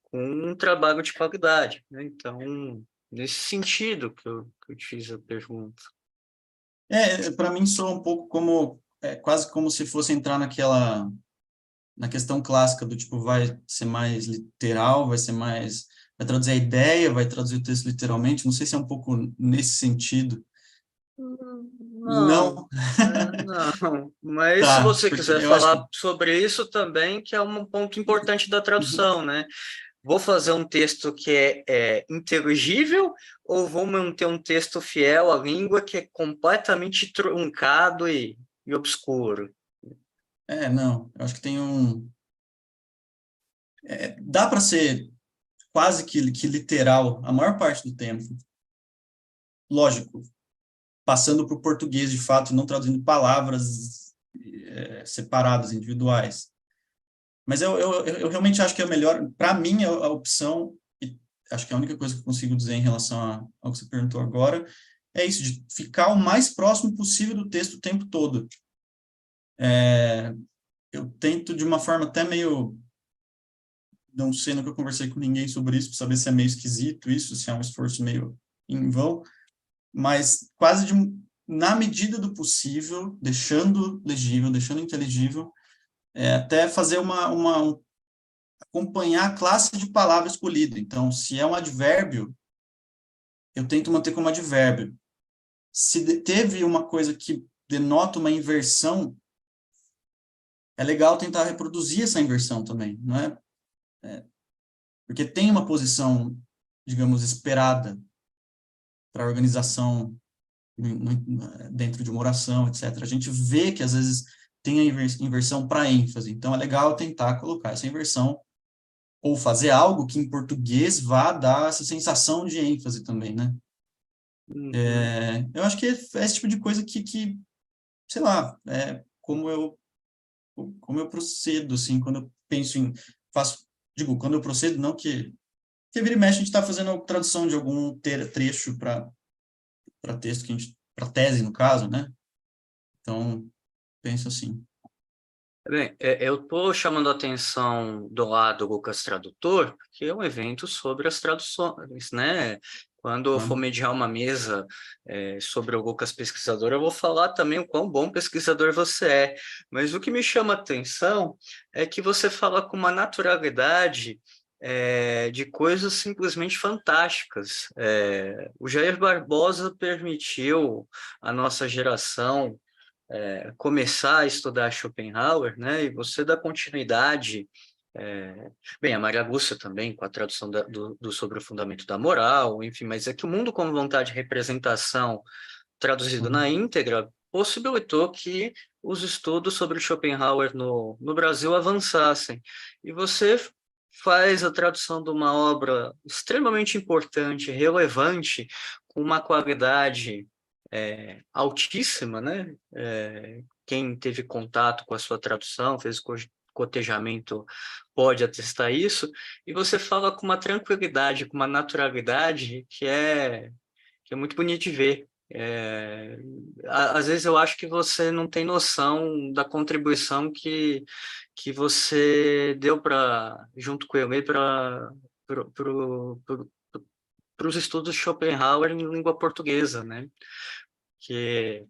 com um trabalho de qualidade, né? Então, nesse sentido que eu te fiz a pergunta. Para mim soa um pouco como, quase como se fosse entrar na questão clássica do tipo, vai ser mais literal, vai traduzir a ideia, vai traduzir o texto literalmente, não sei se é um pouco nesse sentido. Não, Não, não. Mas se tá, você porque quiser eu acho falar que... sobre isso também, que é um ponto importante da tradução, né? Vou fazer um texto que é inteligível ou vou manter um texto fiel à língua que é completamente truncado e obscuro? Não, eu acho que tem dá para ser quase que literal a maior parte do tempo. Lógico, passando para o português de fato, não traduzindo palavras separadas, individuais. Mas eu realmente acho que é melhor, para mim, a opção, e acho que é a única coisa que eu consigo dizer em relação ao que você perguntou agora, é isso, de ficar o mais próximo possível do texto o tempo todo. Eu tento, de uma forma até meio... Não sei, nunca conversei com ninguém sobre isso, para saber se é meio esquisito isso, se é um esforço meio em vão, mas quase na medida do possível, deixando legível, deixando inteligível, até fazer acompanhar a classe de palavra escolhida. Então, se é um advérbio, eu tento manter como advérbio. Se teve uma coisa que denota uma inversão, é legal tentar reproduzir essa inversão também, não é? Porque tem uma posição, digamos, esperada para a organização dentro de uma oração, etc. A gente vê que, às vezes, tem a inversão para ênfase. Então, é legal tentar colocar essa inversão ou fazer algo que, em português, vá dar essa sensação de ênfase também, né? Uhum. Eu acho que é esse tipo de coisa que sei lá, como eu procedo, assim, quando eu penso quando eu procedo, não que vira e mexe a gente está fazendo a tradução de algum trecho para texto para tese, no caso, né? Então, penso assim. Bem, eu estou chamando a atenção do lado Lucas Tradutor, porque é um evento sobre as traduções, né? Quando eu for Tá? mediar uma mesa sobre o Lucas Pesquisador, eu vou falar também o quão bom pesquisador você é. Mas o que me chama a atenção é que você fala com uma naturalidade de coisas simplesmente fantásticas. O Jair Barbosa permitiu à nossa geração começar a estudar Schopenhauer, né? E você dá continuidade. Bem, a Maria Lúcia também, com a tradução do Sobre o Fundamento da Moral, enfim, mas é que o Mundo como Vontade e Representação, traduzido na íntegra, possibilitou que os estudos sobre Schopenhauer no Brasil avançassem. E você faz a tradução de uma obra extremamente importante, relevante, com uma qualidade altíssima, né? Quem teve contato com a sua tradução, fez cotejamento, pode atestar isso, e você fala com uma tranquilidade, com uma naturalidade que é muito bonito de ver. Às vezes eu acho que você não tem noção da contribuição que você deu junto com ele para os estudos de Schopenhauer em língua portuguesa, né? Que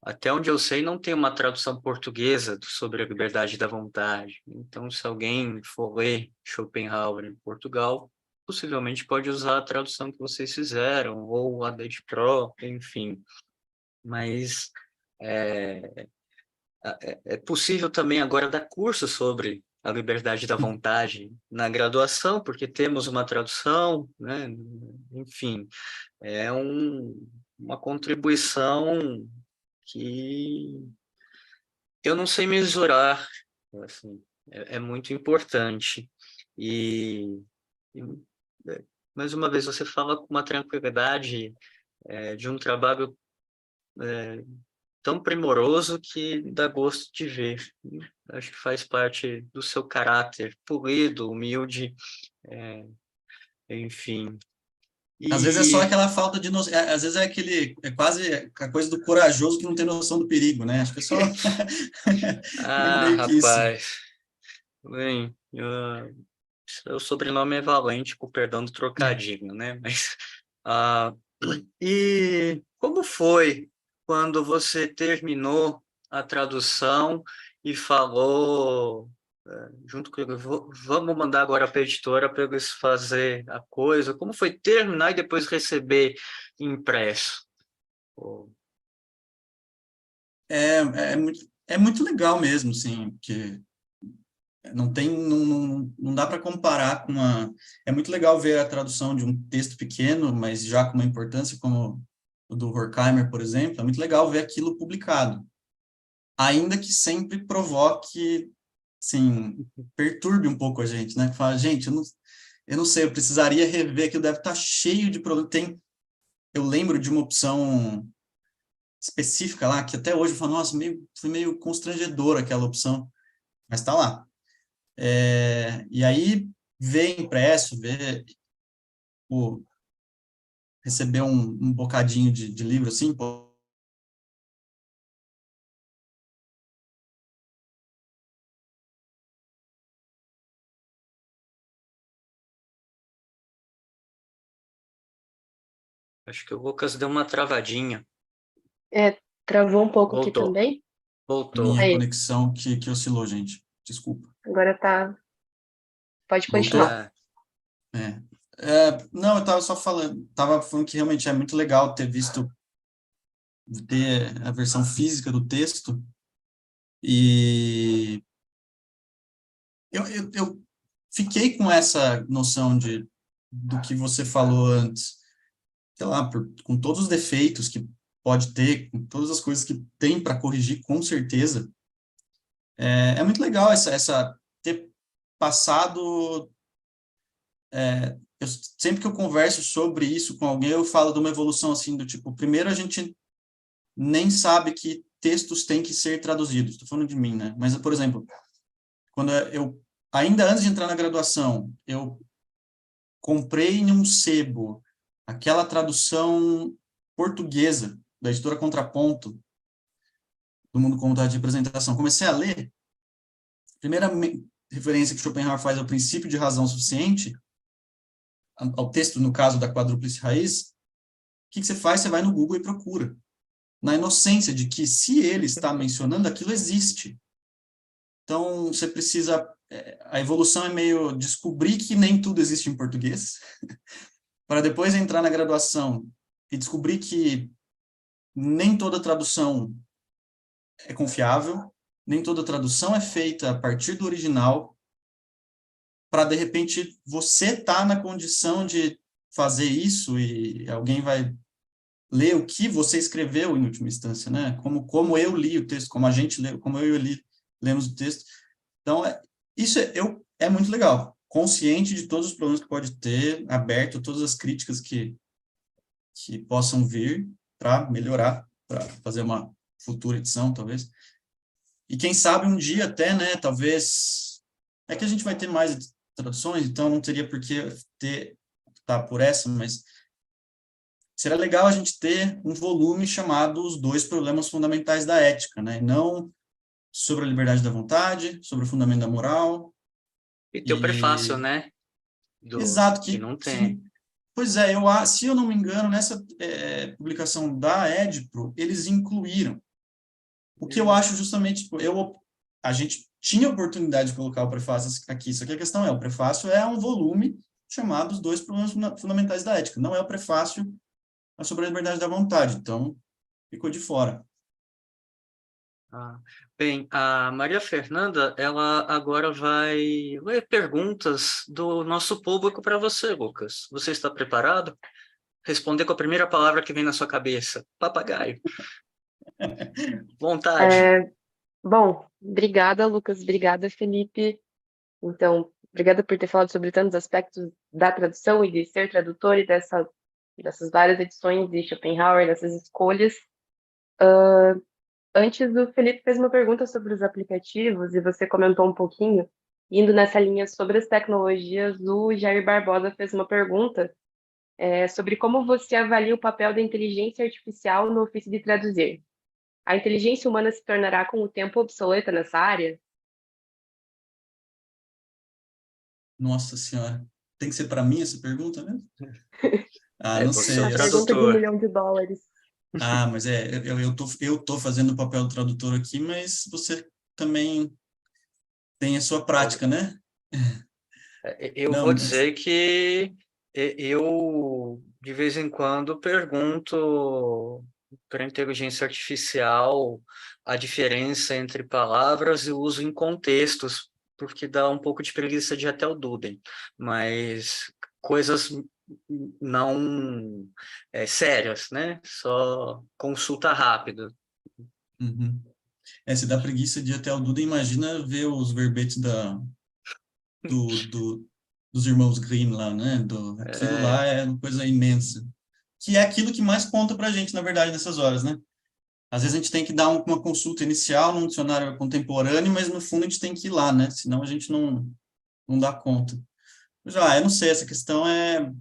até onde eu sei, não tem uma tradução portuguesa sobre a liberdade da vontade. Então, se alguém for ler Schopenhauer em Portugal, possivelmente pode usar a tradução que vocês fizeram, ou a da Edipro, enfim. Mas é possível também agora dar curso sobre a liberdade da vontade na graduação, porque temos uma tradução, né? Enfim, é uma contribuição que eu não sei mensurar, assim, é muito importante. E, mais uma vez, você fala com uma tranquilidade de um trabalho tão primoroso que dá gosto de ver. Acho que faz parte do seu caráter polido, humilde, enfim. Às vezes é só aquela falta de noção, às vezes é quase a coisa do corajoso que não tem noção do perigo, né? Acho que é só meio que isso. Rapaz, bem, o sobrenome é Valente, com perdão do trocadilho, né? Mas, e como foi quando você terminou a tradução e falou, junto com ele, vamos mandar agora para a editora para eles fazer a coisa? Como foi terminar e depois receber impresso? É muito legal mesmo, sim, porque não dá para comparar com uma... É muito legal ver a tradução de um texto pequeno, mas já com uma importância como o do Horkheimer, por exemplo, é muito legal ver aquilo publicado, ainda que sempre provoque, assim, perturbe um pouco a gente, né? Fala, gente, eu não sei, eu precisaria rever, aquilo deve estar cheio de problema. Eu lembro de uma opção específica lá, que até hoje eu falo, nossa, foi meio constrangedora aquela opção, mas está lá. E aí, ver impresso, receber um bocadinho de livro, assim, pô. Acho que o Lucas deu uma travadinha. Travou um pouco aqui Voltou. também. Voltou. Minha Aí. conexão que oscilou, gente. Desculpa. Agora tá. Pode Voltou? continuar. Não, eu estava falando que realmente é muito legal ter a versão física do texto, e eu fiquei com essa noção do que você falou antes, sei lá, com todos os defeitos que pode ter, com todas as coisas que tem para corrigir, com certeza. É muito legal ter passado... sempre que eu converso sobre isso com alguém, eu falo de uma evolução assim, do tipo, primeiro a gente nem sabe que textos têm que ser traduzidos, estou falando de mim, né? Mas, por exemplo, ainda antes de entrar na graduação, eu comprei em um sebo aquela tradução portuguesa da editora Contraponto, do Mundo com Vontade de Representação. Comecei a ler, a primeira referência que Schopenhauer faz ao princípio de razão suficiente, ao texto, no caso da quadrúplice raiz, o que você faz? Você vai no Google e procura, na inocência de que, se ele está mencionando, aquilo existe. Então, você precisa a evolução é meio descobrir que nem tudo existe em português, para depois entrar na graduação e descobrir que nem toda tradução é confiável, nem toda tradução é feita a partir do original, para, de repente, você tá na condição de fazer isso e alguém vai ler o que você escreveu em última instância, né? Como eu li o texto, como a gente leu, como eu e o Eli lemos o texto. Então, isso é muito legal. Consciente de todos os problemas que pode ter, aberto a todas as críticas que possam vir para melhorar, para fazer uma futura edição, talvez. E quem sabe um dia até, né, talvez... É que a gente vai ter mais traduções, então não teria por que tá por essa, mas seria legal a gente ter um volume chamado Os Dois Problemas Fundamentais da Ética, né? E não sobre a liberdade da vontade, sobre o fundamento da moral. E teu prefácio, né? Exato, que não tem. Pois é, se eu não me engano, nessa publicação da Edpro, eles incluíram. O que eu acho justamente, tipo, a gente tinha oportunidade de colocar o prefácio aqui, só que a questão o prefácio é um volume chamado Os Dois Problemas Fundamentais da Ética, não é o prefácio sobre a liberdade da vontade, então ficou de fora. Bem, a Maria Fernanda, ela agora vai ler perguntas do nosso público para você, Lucas. Você está preparado? Responder com a primeira palavra que vem na sua cabeça. Papagaio. Vontade. Bom, obrigada, Lucas. Obrigada, Felipe. Então, obrigada por ter falado sobre tantos aspectos da tradução e de ser tradutor e dessas várias edições de Schopenhauer, dessas escolhas. Antes, o Felipe fez uma pergunta sobre os aplicativos e você comentou um pouquinho. Indo nessa linha sobre as tecnologias, o Jair Barbosa fez uma pergunta sobre como você avalia o papel da inteligência artificial no ofício de traduzir. A inteligência humana se tornará com o tempo obsoleta nessa área? Nossa Senhora, tem que ser para mim essa pergunta, né? Não Você é sei. o A pergunta de tradutor. $1 milhão. Mas eu tô fazendo o papel do tradutor aqui, mas você também tem a sua prática, né? Eu Não, vou mas... dizer que eu, de vez em quando, pergunto para a inteligência artificial a diferença entre palavras e uso em contextos, porque dá um pouco de preguiça de ir até o Duden, mas coisas não sérias, né? Só consulta rápida. Uhum. Se dá preguiça de ir até o Duda, imagina ver os verbetes dos irmãos Grimm lá, né? Aquilo lá é uma coisa imensa. Que é aquilo que mais conta pra gente, na verdade, nessas horas, né? Às vezes a gente tem que dar uma consulta inicial num dicionário contemporâneo, mas no fundo a gente tem que ir lá, né? Senão a gente não dá conta. Eu não sei, essa questão é,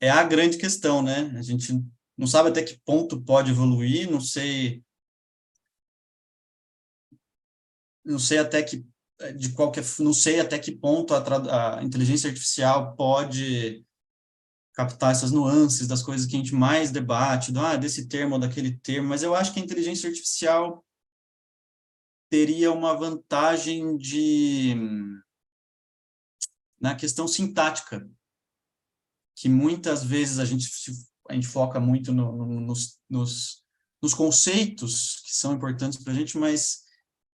é a grande questão, né? A gente não sabe até que ponto pode evoluir, não sei até que não sei até que ponto a inteligência artificial pode captar essas nuances das coisas que a gente mais debate, desse termo ou daquele termo, mas eu acho que a inteligência artificial teria uma vantagem na questão sintática, que muitas vezes a gente foca muito nos conceitos que são importantes para a gente, mas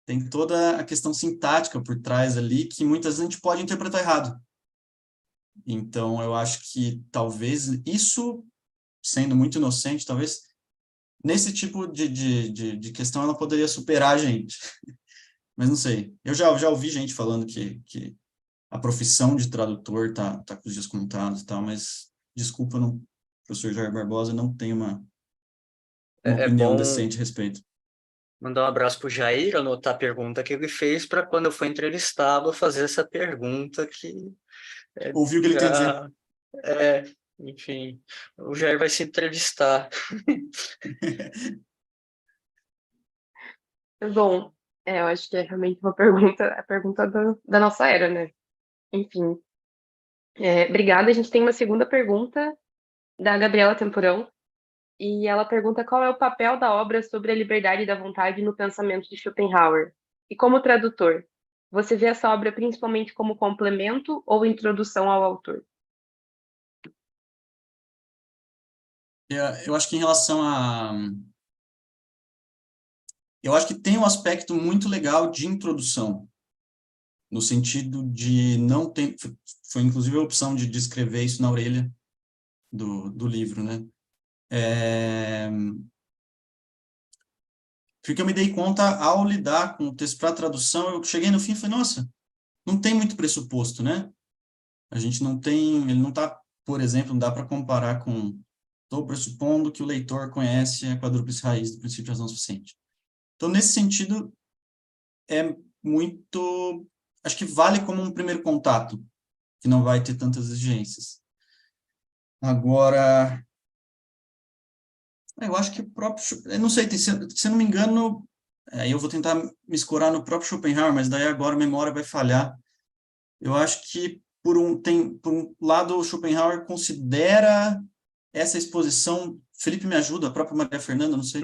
tem toda a questão sintática por trás ali que muitas vezes a gente pode interpretar errado. Então, eu acho que talvez isso, sendo muito inocente, talvez nesse tipo de questão ela poderia superar a gente. Mas não sei. Eu já ouvi gente falando que a profissão de tradutor tá com os dias contados e tal, mas desculpa, professor Jair Barbosa, não tenho uma É opinião bom decente a respeito. mandar um abraço para o Jair, anotar a pergunta que ele fez para quando eu for entrevistá-lo fazer essa pergunta que Ouviu o que ele quer dizer. já enfim, o Jair vai se entrevistar. Bom, eu acho que é realmente uma pergunta, a pergunta da nossa era, né? Enfim, obrigada. A gente tem uma segunda pergunta da Gabriela Temporão, e ela pergunta qual é o papel da obra sobre a liberdade da vontade no pensamento de Schopenhauer. E como tradutor, Você vê essa obra principalmente como complemento ou introdução ao autor? Eu acho que em relação a... Eu acho que tem um aspecto muito legal de introdução, no sentido de não ter... Foi inclusive a opção de escrever isso na orelha do livro, né? Porque eu me dei conta, ao lidar com o texto para tradução, eu cheguei no fim e falei, nossa, não tem muito pressuposto, né? A gente não tem... Ele não está, por exemplo, não dá para comparar com... Estou pressupondo que o leitor conhece a quadrúplice raiz do princípio de razão suficiente. Então, nesse sentido, é muito... Acho que vale como um primeiro contato, que não vai ter tantas exigências. Agora, eu acho que o próprio... Eu não sei, se eu não me engano, aí eu vou tentar me escorar no próprio Schopenhauer, mas daí agora a memória vai falhar. Eu acho que, por um lado, o Schopenhauer considera essa exposição... Felipe me ajuda, a própria Maria Fernanda, não sei...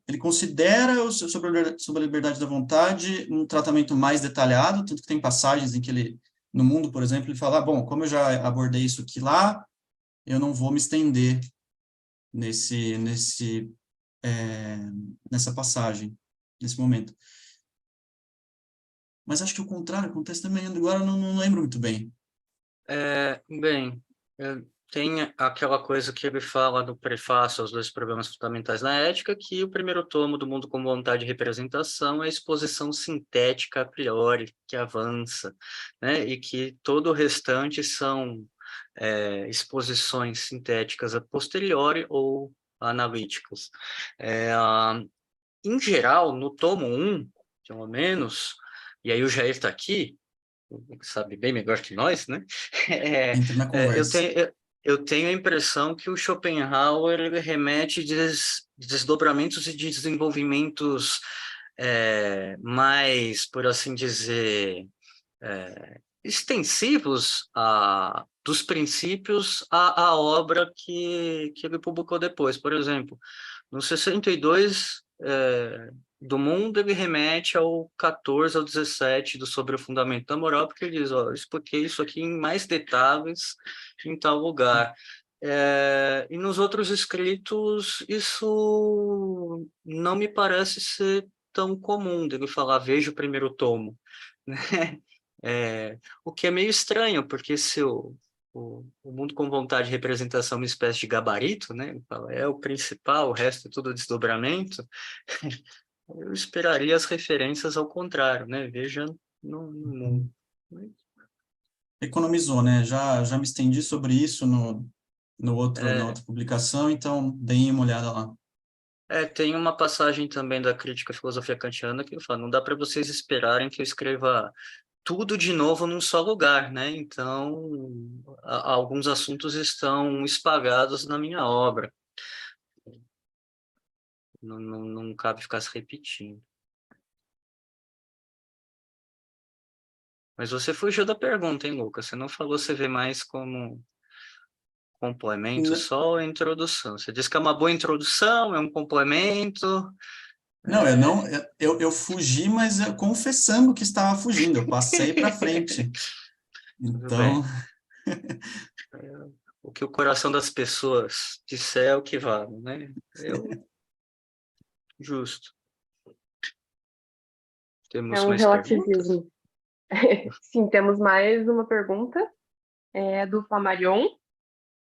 ele considera sobre a liberdade da vontade um tratamento mais detalhado, tanto que tem passagens em que ele, no Mundo, por exemplo, ele fala, bom, como eu já abordei isso aqui lá, eu não vou me estender nessa passagem, nesse momento. Mas acho que o contrário acontece também, agora eu não lembro muito bem. Bem, tem aquela coisa que ele fala no prefácio aos 2 problemas fundamentais na ética, que o primeiro tomo do Mundo com Vontade e Representação é a exposição sintética a priori, que avança, né? E que todo o restante são exposições sintéticas a posteriori ou analíticas. Em geral, no tomo 1, pelo menos, e aí o Jair está aqui, sabe bem melhor que nós, né? Entra na conversa. Eu tenho a impressão que o Schopenhauer ele remete desdobramentos e desenvolvimentos mais, por assim dizer, extensivos dos princípios à obra que ele publicou depois. Por exemplo, no 62, do Mundo, ele remete ao 14 ao 17 do Sobre o Fundamento da Moral, porque ele diz, ó, eu expliquei isso aqui em mais detalhes em tal lugar. E nos outros escritos, isso não me parece ser tão comum, dele falar, veja o primeiro tomo, né? O que é meio estranho, porque se o Mundo com Vontade de Representação é uma espécie de gabarito, né? Ele fala, é o principal, o resto é tudo desdobramento. Eu esperaria as referências ao contrário, né? Veja no mundo. Economizou, né? Já me estendi sobre isso na outra publicação, então deem uma olhada lá. Tem uma passagem também da crítica à filosofia kantiana que fala, não dá para vocês esperarem que eu escreva tudo de novo num só lugar, né? Então, alguns assuntos estão espalhados na minha obra. Não cabe ficar se repetindo. Mas você fugiu da pergunta, hein, Lucas? Você não falou, você vê mais como complemento só ou introdução? Você disse que é uma boa introdução, é um complemento... Não, eu fugi, mas confessando que estava fugindo, eu passei para frente. Então, o que o coração das pessoas disser é o que vale, né? Justo. Temos um mais perguntas? relativismo. Sim, temos mais uma pergunta, do Flamarion,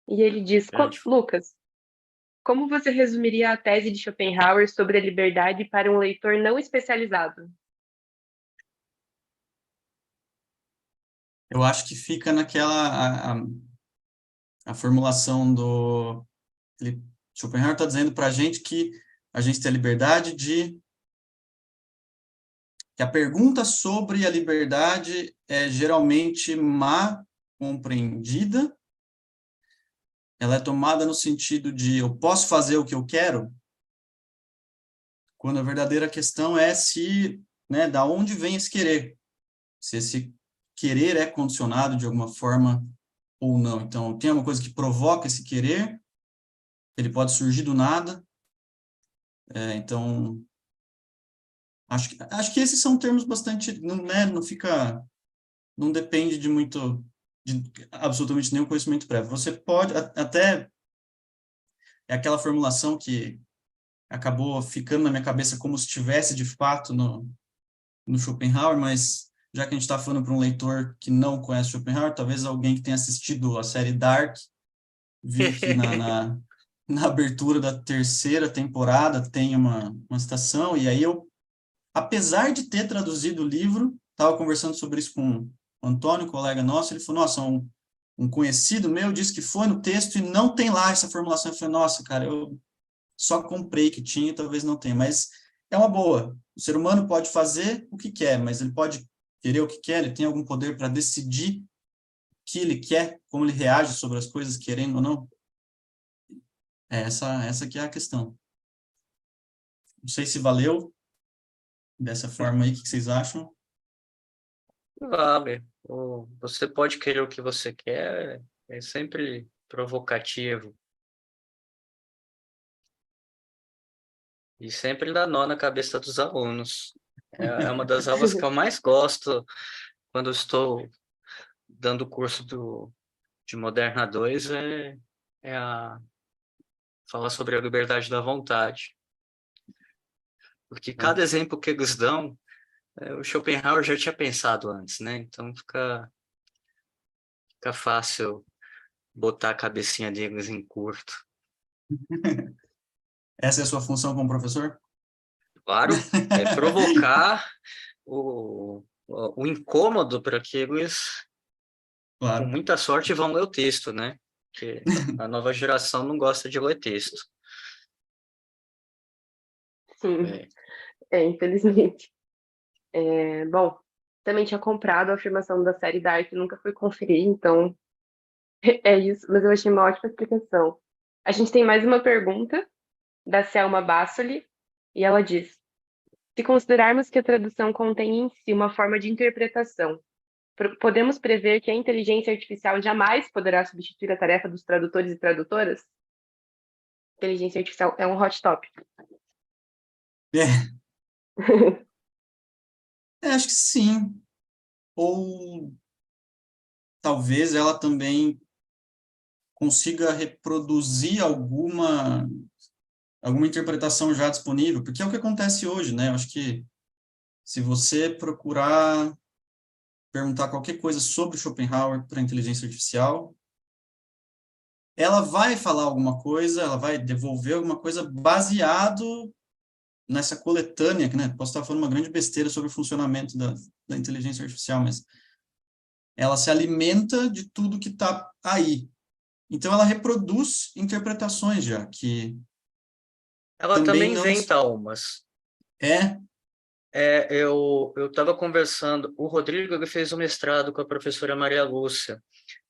e ele diz, Lucas, como você resumiria a tese de Schopenhauer sobre a liberdade para um leitor não especializado? eu acho que fica naquela a formulação do... Schopenhauer está dizendo para a gente que a gente tem a liberdade que a pergunta sobre a liberdade é geralmente má compreendida, ela é tomada no sentido de eu posso fazer o que eu quero, quando a verdadeira questão é se, né, da onde vem esse querer, se esse querer é condicionado de alguma forma ou não. Então, tem uma coisa que provoca esse querer, ele pode surgir do nada, então, Acho que esses são termos bastante, não, né, não depende de muito, de absolutamente nenhum conhecimento prévio. Você pode, até, é aquela formulação que acabou ficando na minha cabeça como se estivesse de fato no Schopenhauer, mas já que a gente está falando para um leitor que não conhece Schopenhauer, talvez alguém que tenha assistido a série Dark, viu que na abertura da terceira temporada tem uma citação, e aí eu, apesar de ter traduzido o livro, estava conversando sobre isso com o Antônio, um colega nosso, ele falou, nossa, um conhecido meu disse que foi no texto e não tem lá essa formulação. Eu falei, nossa, cara, eu só comprei que tinha e talvez não tenha, mas é uma boa. O ser humano pode fazer o que quer, mas ele pode querer o que quer, ele tem algum poder para decidir o que ele quer, como ele reage sobre as coisas, querendo ou não. Essa que é a questão. Não sei se valeu dessa forma aí, o que vocês acham? Vale. Você pode querer o que você quer, é sempre provocativo. E sempre dá nó na cabeça dos alunos. É uma das aulas que eu mais gosto quando eu estou dando o curso de Moderna 2, é falar sobre a liberdade da vontade. Porque cada exemplo que eles dão, o Schopenhauer já tinha pensado antes, né? Então fica fácil botar a cabecinha deles em curto. Essa é a sua função como professor? Claro, é provocar o incômodo para que eles, com Claro. muita sorte, vão ler o texto, né? Porque a nova geração não gosta de ler texto. Sim, infelizmente. Bom, também tinha comprado a afirmação da série Dark, nunca fui conferir, então é isso, mas eu achei uma ótima explicação. A gente tem mais uma pergunta da Selma Bassoli, e ela diz: se considerarmos que a tradução contém em si uma forma de interpretação, podemos prever que a inteligência artificial jamais poderá substituir a tarefa dos tradutores e tradutoras? Inteligência artificial é um hot topic. É, acho que sim. Ou talvez ela também consiga reproduzir alguma interpretação já disponível, porque é o que acontece hoje, né? Eu acho que se você procurar perguntar qualquer coisa sobre Schopenhauer para a inteligência artificial, ela vai falar alguma coisa, ela vai devolver alguma coisa baseado nessa coletânea, né? Posso estar falando uma grande besteira sobre o funcionamento da inteligência artificial, mas ela se alimenta de tudo que está aí. Então, ela reproduz interpretações já, que Ela também também não... inventa umas. É, Eu estava conversando, o Rodrigo ele fez um mestrado com a professora Maria Lúcia.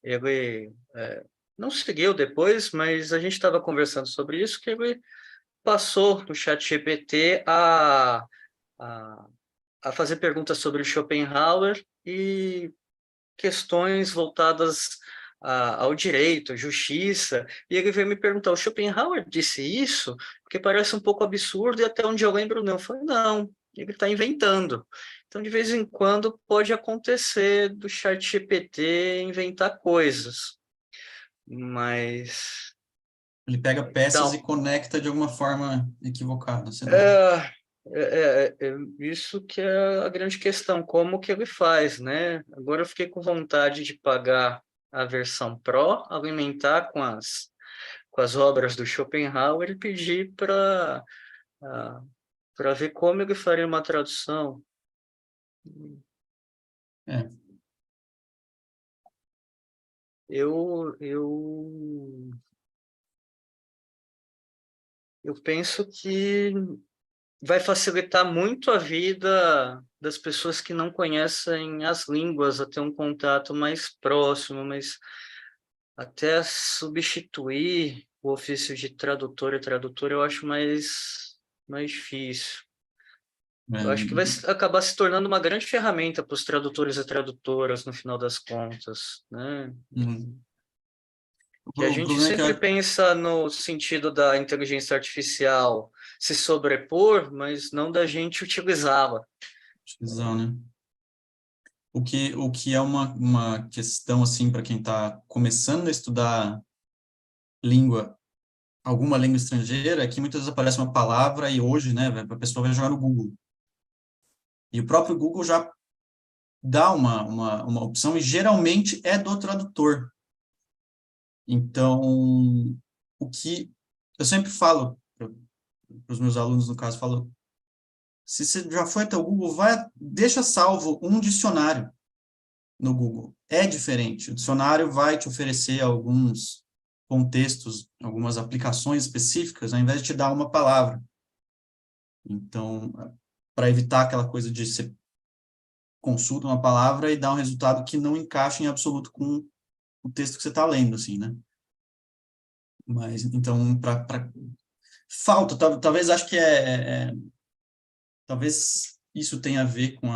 Ele não seguiu depois, mas a gente estava conversando sobre isso, que ele passou no ChatGPT a, a fazer perguntas sobre Schopenhauer e questões voltadas ao direito, à justiça, e ele veio me perguntar, o Schopenhauer disse isso? Porque parece um pouco absurdo, e até onde eu lembro não. Eu falei, não, ele está inventando. Então, de vez em quando, pode acontecer do ChatGPT inventar coisas, mas... ele pega peças e Então, conecta de alguma forma equivocada. Sei lá. isso que é a grande questão, como que ele faz, né? Agora eu fiquei com vontade de pagar a versão Pro, alimentar com as obras do Schopenhauer e pedir para ver como ele faria uma tradução. É. Eu penso que vai facilitar muito a vida das pessoas que não conhecem as línguas, a ter um contato mais próximo, mas até substituir o ofício de tradutor e tradutora eu acho mais difícil. Eu acho que vai acabar se tornando uma grande ferramenta para os tradutores e tradutoras no final das contas, né? Hum. Que a O gente problema é que sempre pensa no sentido da inteligência artificial se sobrepor, mas não da gente utilizá-la. visão, né? O que é uma questão, assim, para quem está começando a estudar língua, alguma língua estrangeira, é que muitas vezes aparece uma palavra e hoje, né, a pessoa vai jogar no Google. E o próprio Google já dá uma opção e geralmente é do tradutor. Então, o que eu sempre falo para os meus alunos, no caso, falo, se você já foi até o Google, deixa salvo um dicionário no Google. É diferente. O dicionário vai te oferecer alguns contextos, algumas aplicações específicas, ao invés de te dar uma palavra. Então, para evitar aquela coisa de você consulta uma palavra e dá um resultado que não encaixa em absoluto com o texto que você está lendo, assim, né? Mas, então, falta, talvez acho que talvez isso tenha a ver com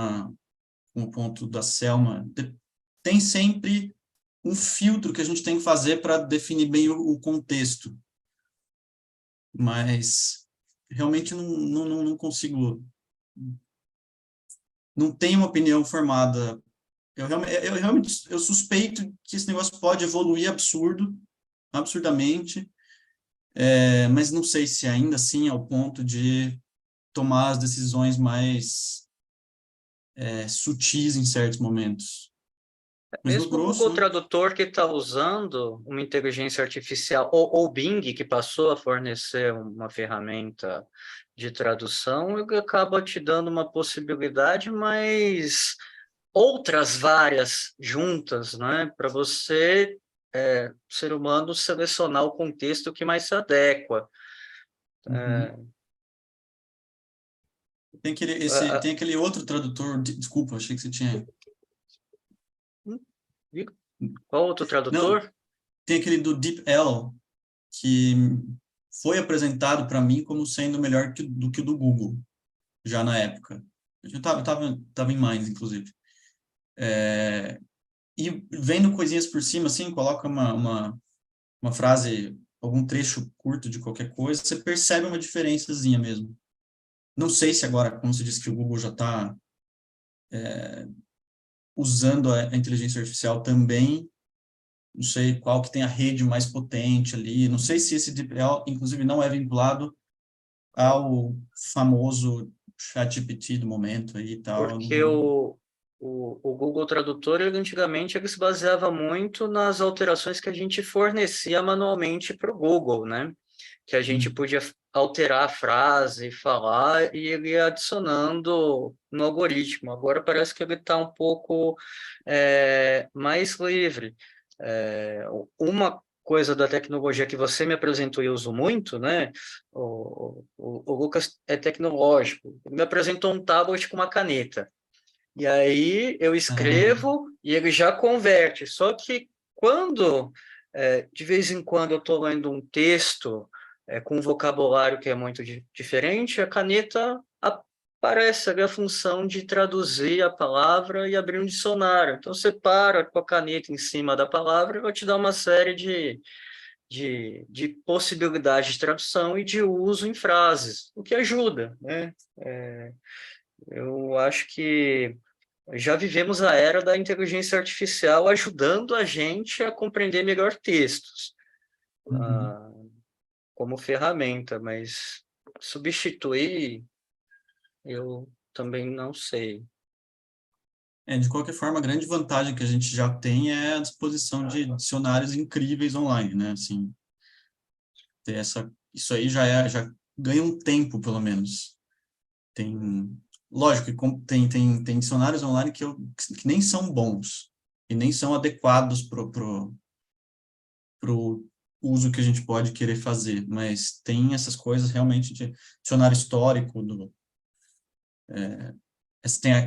o ponto da Selma. Tem sempre um filtro que a gente tem que fazer para definir bem o contexto. Mas realmente não consigo, não tenho uma opinião formada. Eu realmente eu suspeito que esse negócio pode evoluir absurdamente, mas não sei se ainda assim é o ponto de tomar as decisões mais sutis em certos momentos. Mas no Mesmo o Google grosso, né? Tradutor que está usando uma inteligência artificial, ou o Bing, que passou a fornecer uma ferramenta de tradução, ele acaba te dando uma possibilidade, mas outras várias juntas, né? Para você, ser humano, selecionar o contexto que mais se adequa. Uhum. Tem aquele outro tradutor, desculpa, achei que você tinha. Qual outro Não, tradutor? tem aquele do DeepL, que foi apresentado para mim como sendo melhor do que o do Google, já na época. Eu tava em Minds, inclusive. E vendo coisinhas por cima, assim, coloca uma frase, algum trecho curto de qualquer coisa, você percebe uma diferençazinha mesmo. Não sei se agora, como você disse que o Google já está usando a inteligência artificial também, não sei qual que tem a rede mais potente ali, não sei se esse DeepL, inclusive, não é vinculado ao famoso ChatGPT do momento aí e tal. Porque o Google Tradutor, ele, antigamente, ele se baseava muito nas alterações que a gente fornecia manualmente para o Google, né? Que a gente podia alterar a frase, falar, e ele ia adicionando no algoritmo. Agora parece que ele está um pouco mais livre. Uma coisa da tecnologia que você me apresentou e eu uso muito, né? O Lucas é tecnológico. Ele me apresentou um tablet com uma caneta. E aí eu escrevo e ele já converte. Só que quando, de vez em quando, eu estou lendo um texto com um vocabulário que é muito diferente, a caneta aparece ali a função de traduzir a palavra e abrir um dicionário. Então você para com a caneta em cima da palavra e vai te dar uma série de possibilidades de tradução e de uso em frases, o que ajuda, né? Eu acho que já vivemos a era da inteligência artificial ajudando a gente a compreender melhor textos, Uhum. como ferramenta, mas substituir, eu também não sei. De qualquer forma, a grande vantagem que a gente já tem é a disposição de dicionários incríveis online, né? Assim, isso aí já ganha um tempo, pelo menos. Tem, lógico que tem dicionários online que nem são bons e nem são adequados pro uso que a gente pode querer fazer, mas tem essas coisas realmente de dicionário histórico,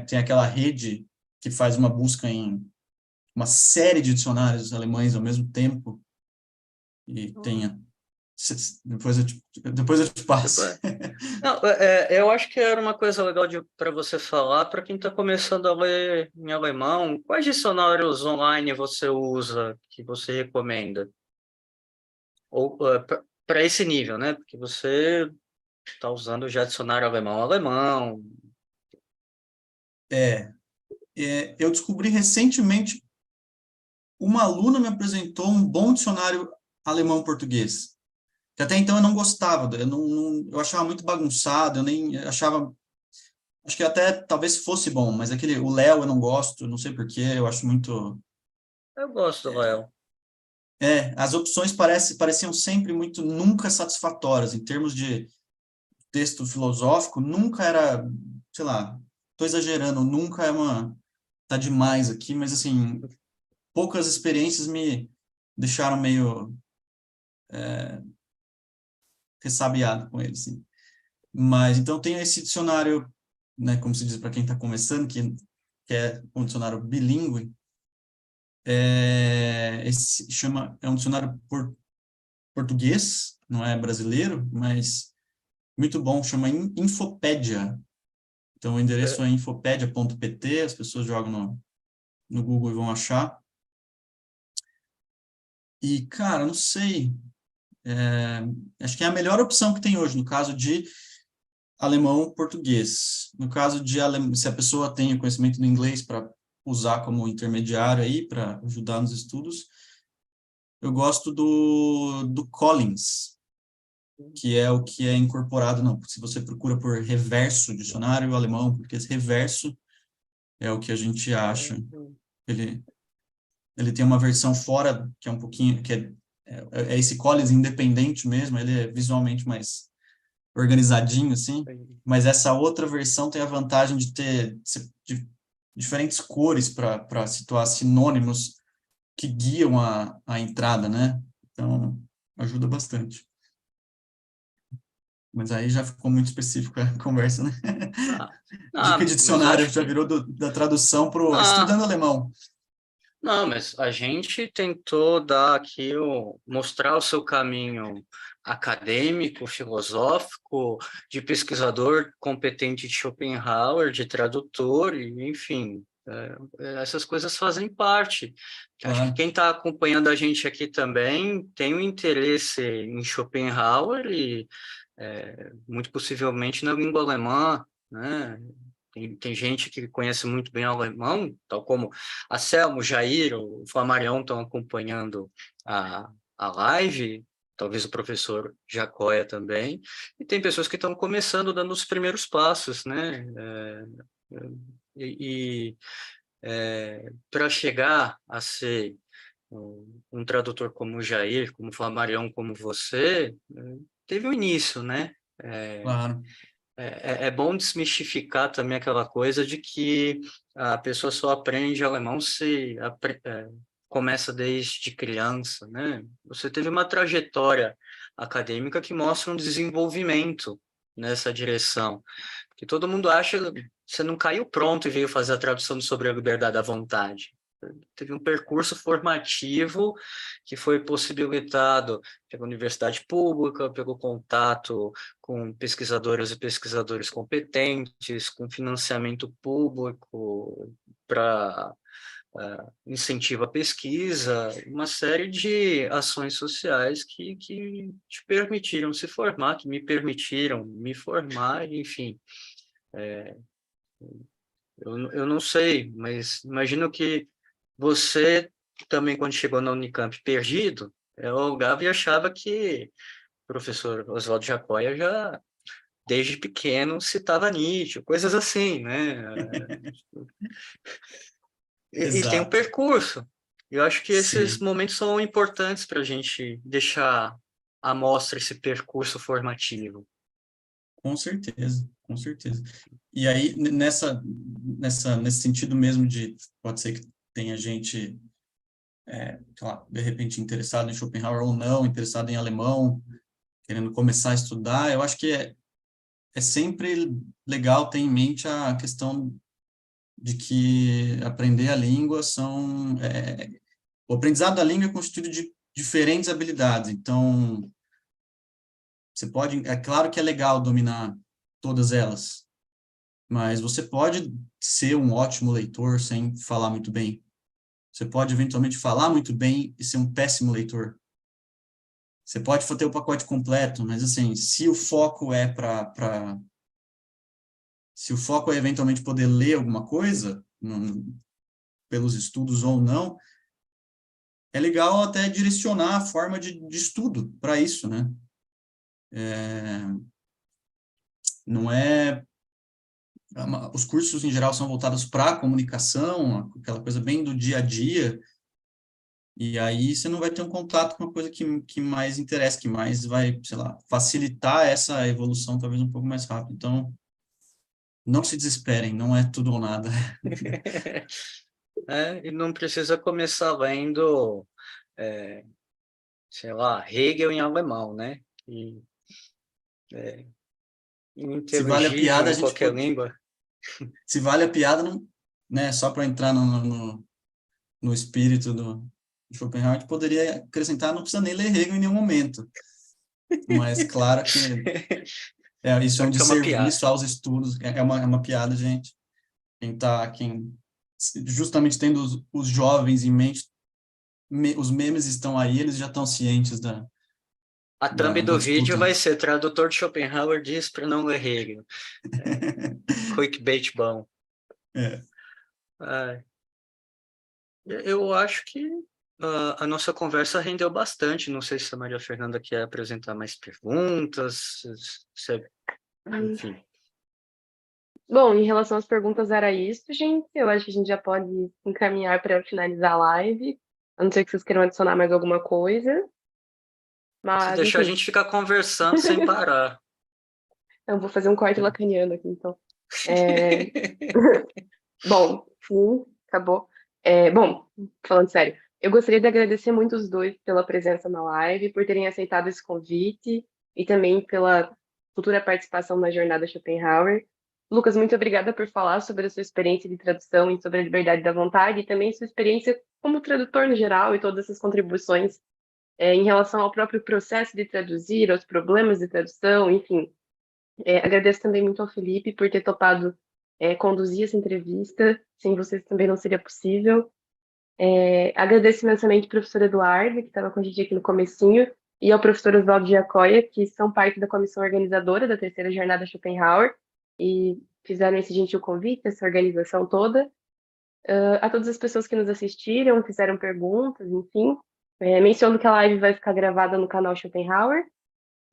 tem aquela rede que faz uma busca em uma série de dicionários alemães ao mesmo tempo, e depois eu te passo. Não, eu acho que era uma coisa legal para você falar para quem está começando a ler em alemão. Quais dicionários online você usa que você recomenda? ou para esse nível, né? Porque você está usando já dicionário alemão. Eu descobri recentemente, uma aluna me apresentou um bom dicionário alemão-português, que até então eu não gostava, eu achava muito bagunçado, eu nem achava, acho que até talvez fosse bom, mas o Léo eu não gosto, não sei por quê, eu acho muito... Eu gosto do Léo. As opções pareciam sempre muito, nunca satisfatórias, em termos de texto filosófico, nunca era, sei lá, estou exagerando, nunca tá demais aqui, mas assim, poucas experiências me deixaram meio ressabiado com ele, assim. Mas, então, tem esse dicionário, né, como se diz para quem está começando, que é um dicionário bilíngue, é um dicionário português, não é brasileiro, mas muito bom, chama Infopédia. Então, o endereço é infopédia.pt, as pessoas jogam no Google e vão achar. E, cara, não sei, acho que é a melhor opção que tem hoje, no caso de alemão-português. No caso de se a pessoa tem o conhecimento do inglês para usar como intermediário aí, para ajudar nos estudos, eu gosto do Collins, que é o que é incorporado, não, se você procura por reverso, dicionário alemão, porque esse reverso é o que a gente acha. Ele tem uma versão fora, que é um pouquinho, é esse Collins independente mesmo, ele é visualmente mais organizadinho, assim, mas essa outra versão tem a vantagem de ter diferentes cores para situar sinônimos que guiam a entrada, né? Então, ajuda bastante. Mas aí já ficou muito específico a conversa, né? Dica de Mas dicionário acho já que... virou da tradução para o Ah, estudando alemão. não, mas a gente tentou dar aqui mostrar o seu caminho acadêmico, filosófico, de pesquisador competente de Schopenhauer, de tradutor, e, enfim, essas coisas fazem parte. Acho que Claro, quem está acompanhando a gente aqui também tem um interesse em Schopenhauer e muito possivelmente na língua alemã, né? Tem gente que conhece muito bem o alemão, tal como a Selma, o Jair, o Flamarion estão acompanhando a live, talvez o professor Jacóia também, e tem pessoas que estão começando, dando os primeiros passos, né? Para chegar a ser um tradutor como o Jair, como o Flamarion, como você, teve um início, né? claro. É bom desmistificar também aquela coisa de que a pessoa só aprende alemão se começa desde criança, né? Você teve uma trajetória acadêmica que mostra um desenvolvimento nessa direção, que todo mundo acha que você não caiu pronto e veio fazer a tradução sobre a liberdade da vontade. Teve um percurso formativo que foi possibilitado pela universidade pública, pelo contato com pesquisadoras e pesquisadores competentes, com financiamento público para incentivo à pesquisa, uma série de ações sociais que te permitiram se formar, que me permitiram me formar, enfim. Eu não sei, mas imagino que você também, quando chegou na Unicamp perdido, eu olhava e achava que o professor Oswaldo Jacóia já, desde pequeno, citava Nietzsche, coisas assim, né? E tem um Exato. percurso. Eu acho que esses Sim. momentos são importantes para a gente deixar à mostra esse percurso formativo. Com certeza, com certeza. E aí, nesse sentido mesmo de, pode ser que tenha gente, sei lá, de repente interessado em Schopenhauer ou não, interessado em alemão, querendo começar a estudar, eu acho que é sempre legal ter em mente a questão de que aprender a língua o aprendizado da língua é constituído de diferentes habilidades, então é claro que é legal dominar todas elas, mas você pode ser um ótimo leitor sem falar muito bem. Você pode eventualmente falar muito bem e ser um péssimo leitor. Você pode ter o pacote completo, mas assim, se o foco é se o foco é eventualmente poder ler alguma coisa, pelos estudos ou não, é legal até direcionar a forma de estudo para isso, né? Não é... Os cursos, em geral, são voltados para a comunicação, aquela coisa bem do dia a dia, e aí você não vai ter um contato com uma coisa que mais interessa, que mais vai, sei lá, facilitar essa evolução talvez um pouco mais rápido. Então, não se desesperem, não é tudo ou nada. E não precisa começar lendo, sei lá, Hegel em alemão, né? Se vale a Inteligível piada, a em gente qualquer pode... língua. Se vale a piada, não, né, só para entrar no espírito do Schopenhauer, a gente poderia acrescentar, não precisa nem ler Hegel em nenhum momento. Mas claro que isso é Só um que é uma piada. desserviço aos estudos, é uma piada, gente. Justamente tendo os jovens em mente, os memes estão aí, eles já estão cientes A thumb da do vídeo disputa. vai ser tradutor de Schopenhauer diz para não ler Hegel. Clickbait bom. É. Ah, eu acho que a nossa conversa rendeu bastante. Não sei se a Maria Fernanda quer apresentar mais perguntas, enfim. Bom, em relação às perguntas, era isso, gente. Eu acho que a gente já pode encaminhar para finalizar a live. A não ser que vocês queiram adicionar mais alguma coisa. Se Mas, deixar, a enfim, gente ficar conversando sem parar. eu vou fazer um corte lacaniano aqui, então. É, Bom, sim, acabou. Bom, falando sério, eu gostaria de agradecer muito os dois pela presença na live, por terem aceitado esse convite e também pela futura participação na Jornada Schopenhauer. Lucas, muito obrigada por falar sobre a sua experiência de tradução e sobre a liberdade da vontade, e também sua experiência como tradutor no geral e todas essas contribuições em relação ao próprio processo de traduzir, aos problemas de tradução, enfim. Agradeço também muito ao Felipe por ter topado conduzir essa entrevista. Sem vocês também não seria possível. Agradeço imensamente ao professor Eduardo, que estava com a gente aqui no comecinho, e ao professor Oswaldo Giacoia, que são parte da comissão organizadora da terceira jornada Schopenhauer, e fizeram esse gentil convite, essa organização toda. A todas as pessoas que nos assistiram, fizeram perguntas, enfim. Menciono que a live vai ficar gravada no canal Schopenhauer,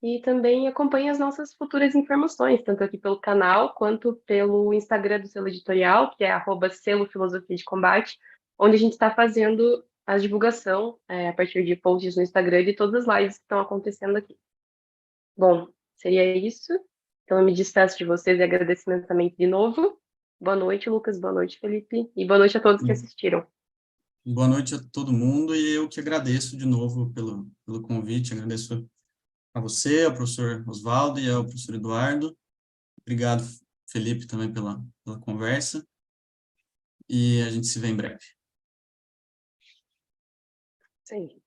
e também acompanhe as nossas futuras informações, tanto aqui pelo canal quanto pelo Instagram do Selo Editorial, que é @selo Filosofia de Combate, onde a gente está fazendo a divulgação a partir de posts no Instagram de todas as lives que estão acontecendo aqui. Bom, seria isso. Então eu me despeço de vocês e agradeço imensamente de novo. Boa noite, Lucas. Boa noite, Felipe. E boa noite a todos que assistiram. Boa noite a todo mundo, e eu que agradeço de novo pelo convite, agradeço a você, ao professor Oswaldo e ao professor Eduardo. Obrigado, Felipe, também pela conversa, e a gente se vê em breve. Sim.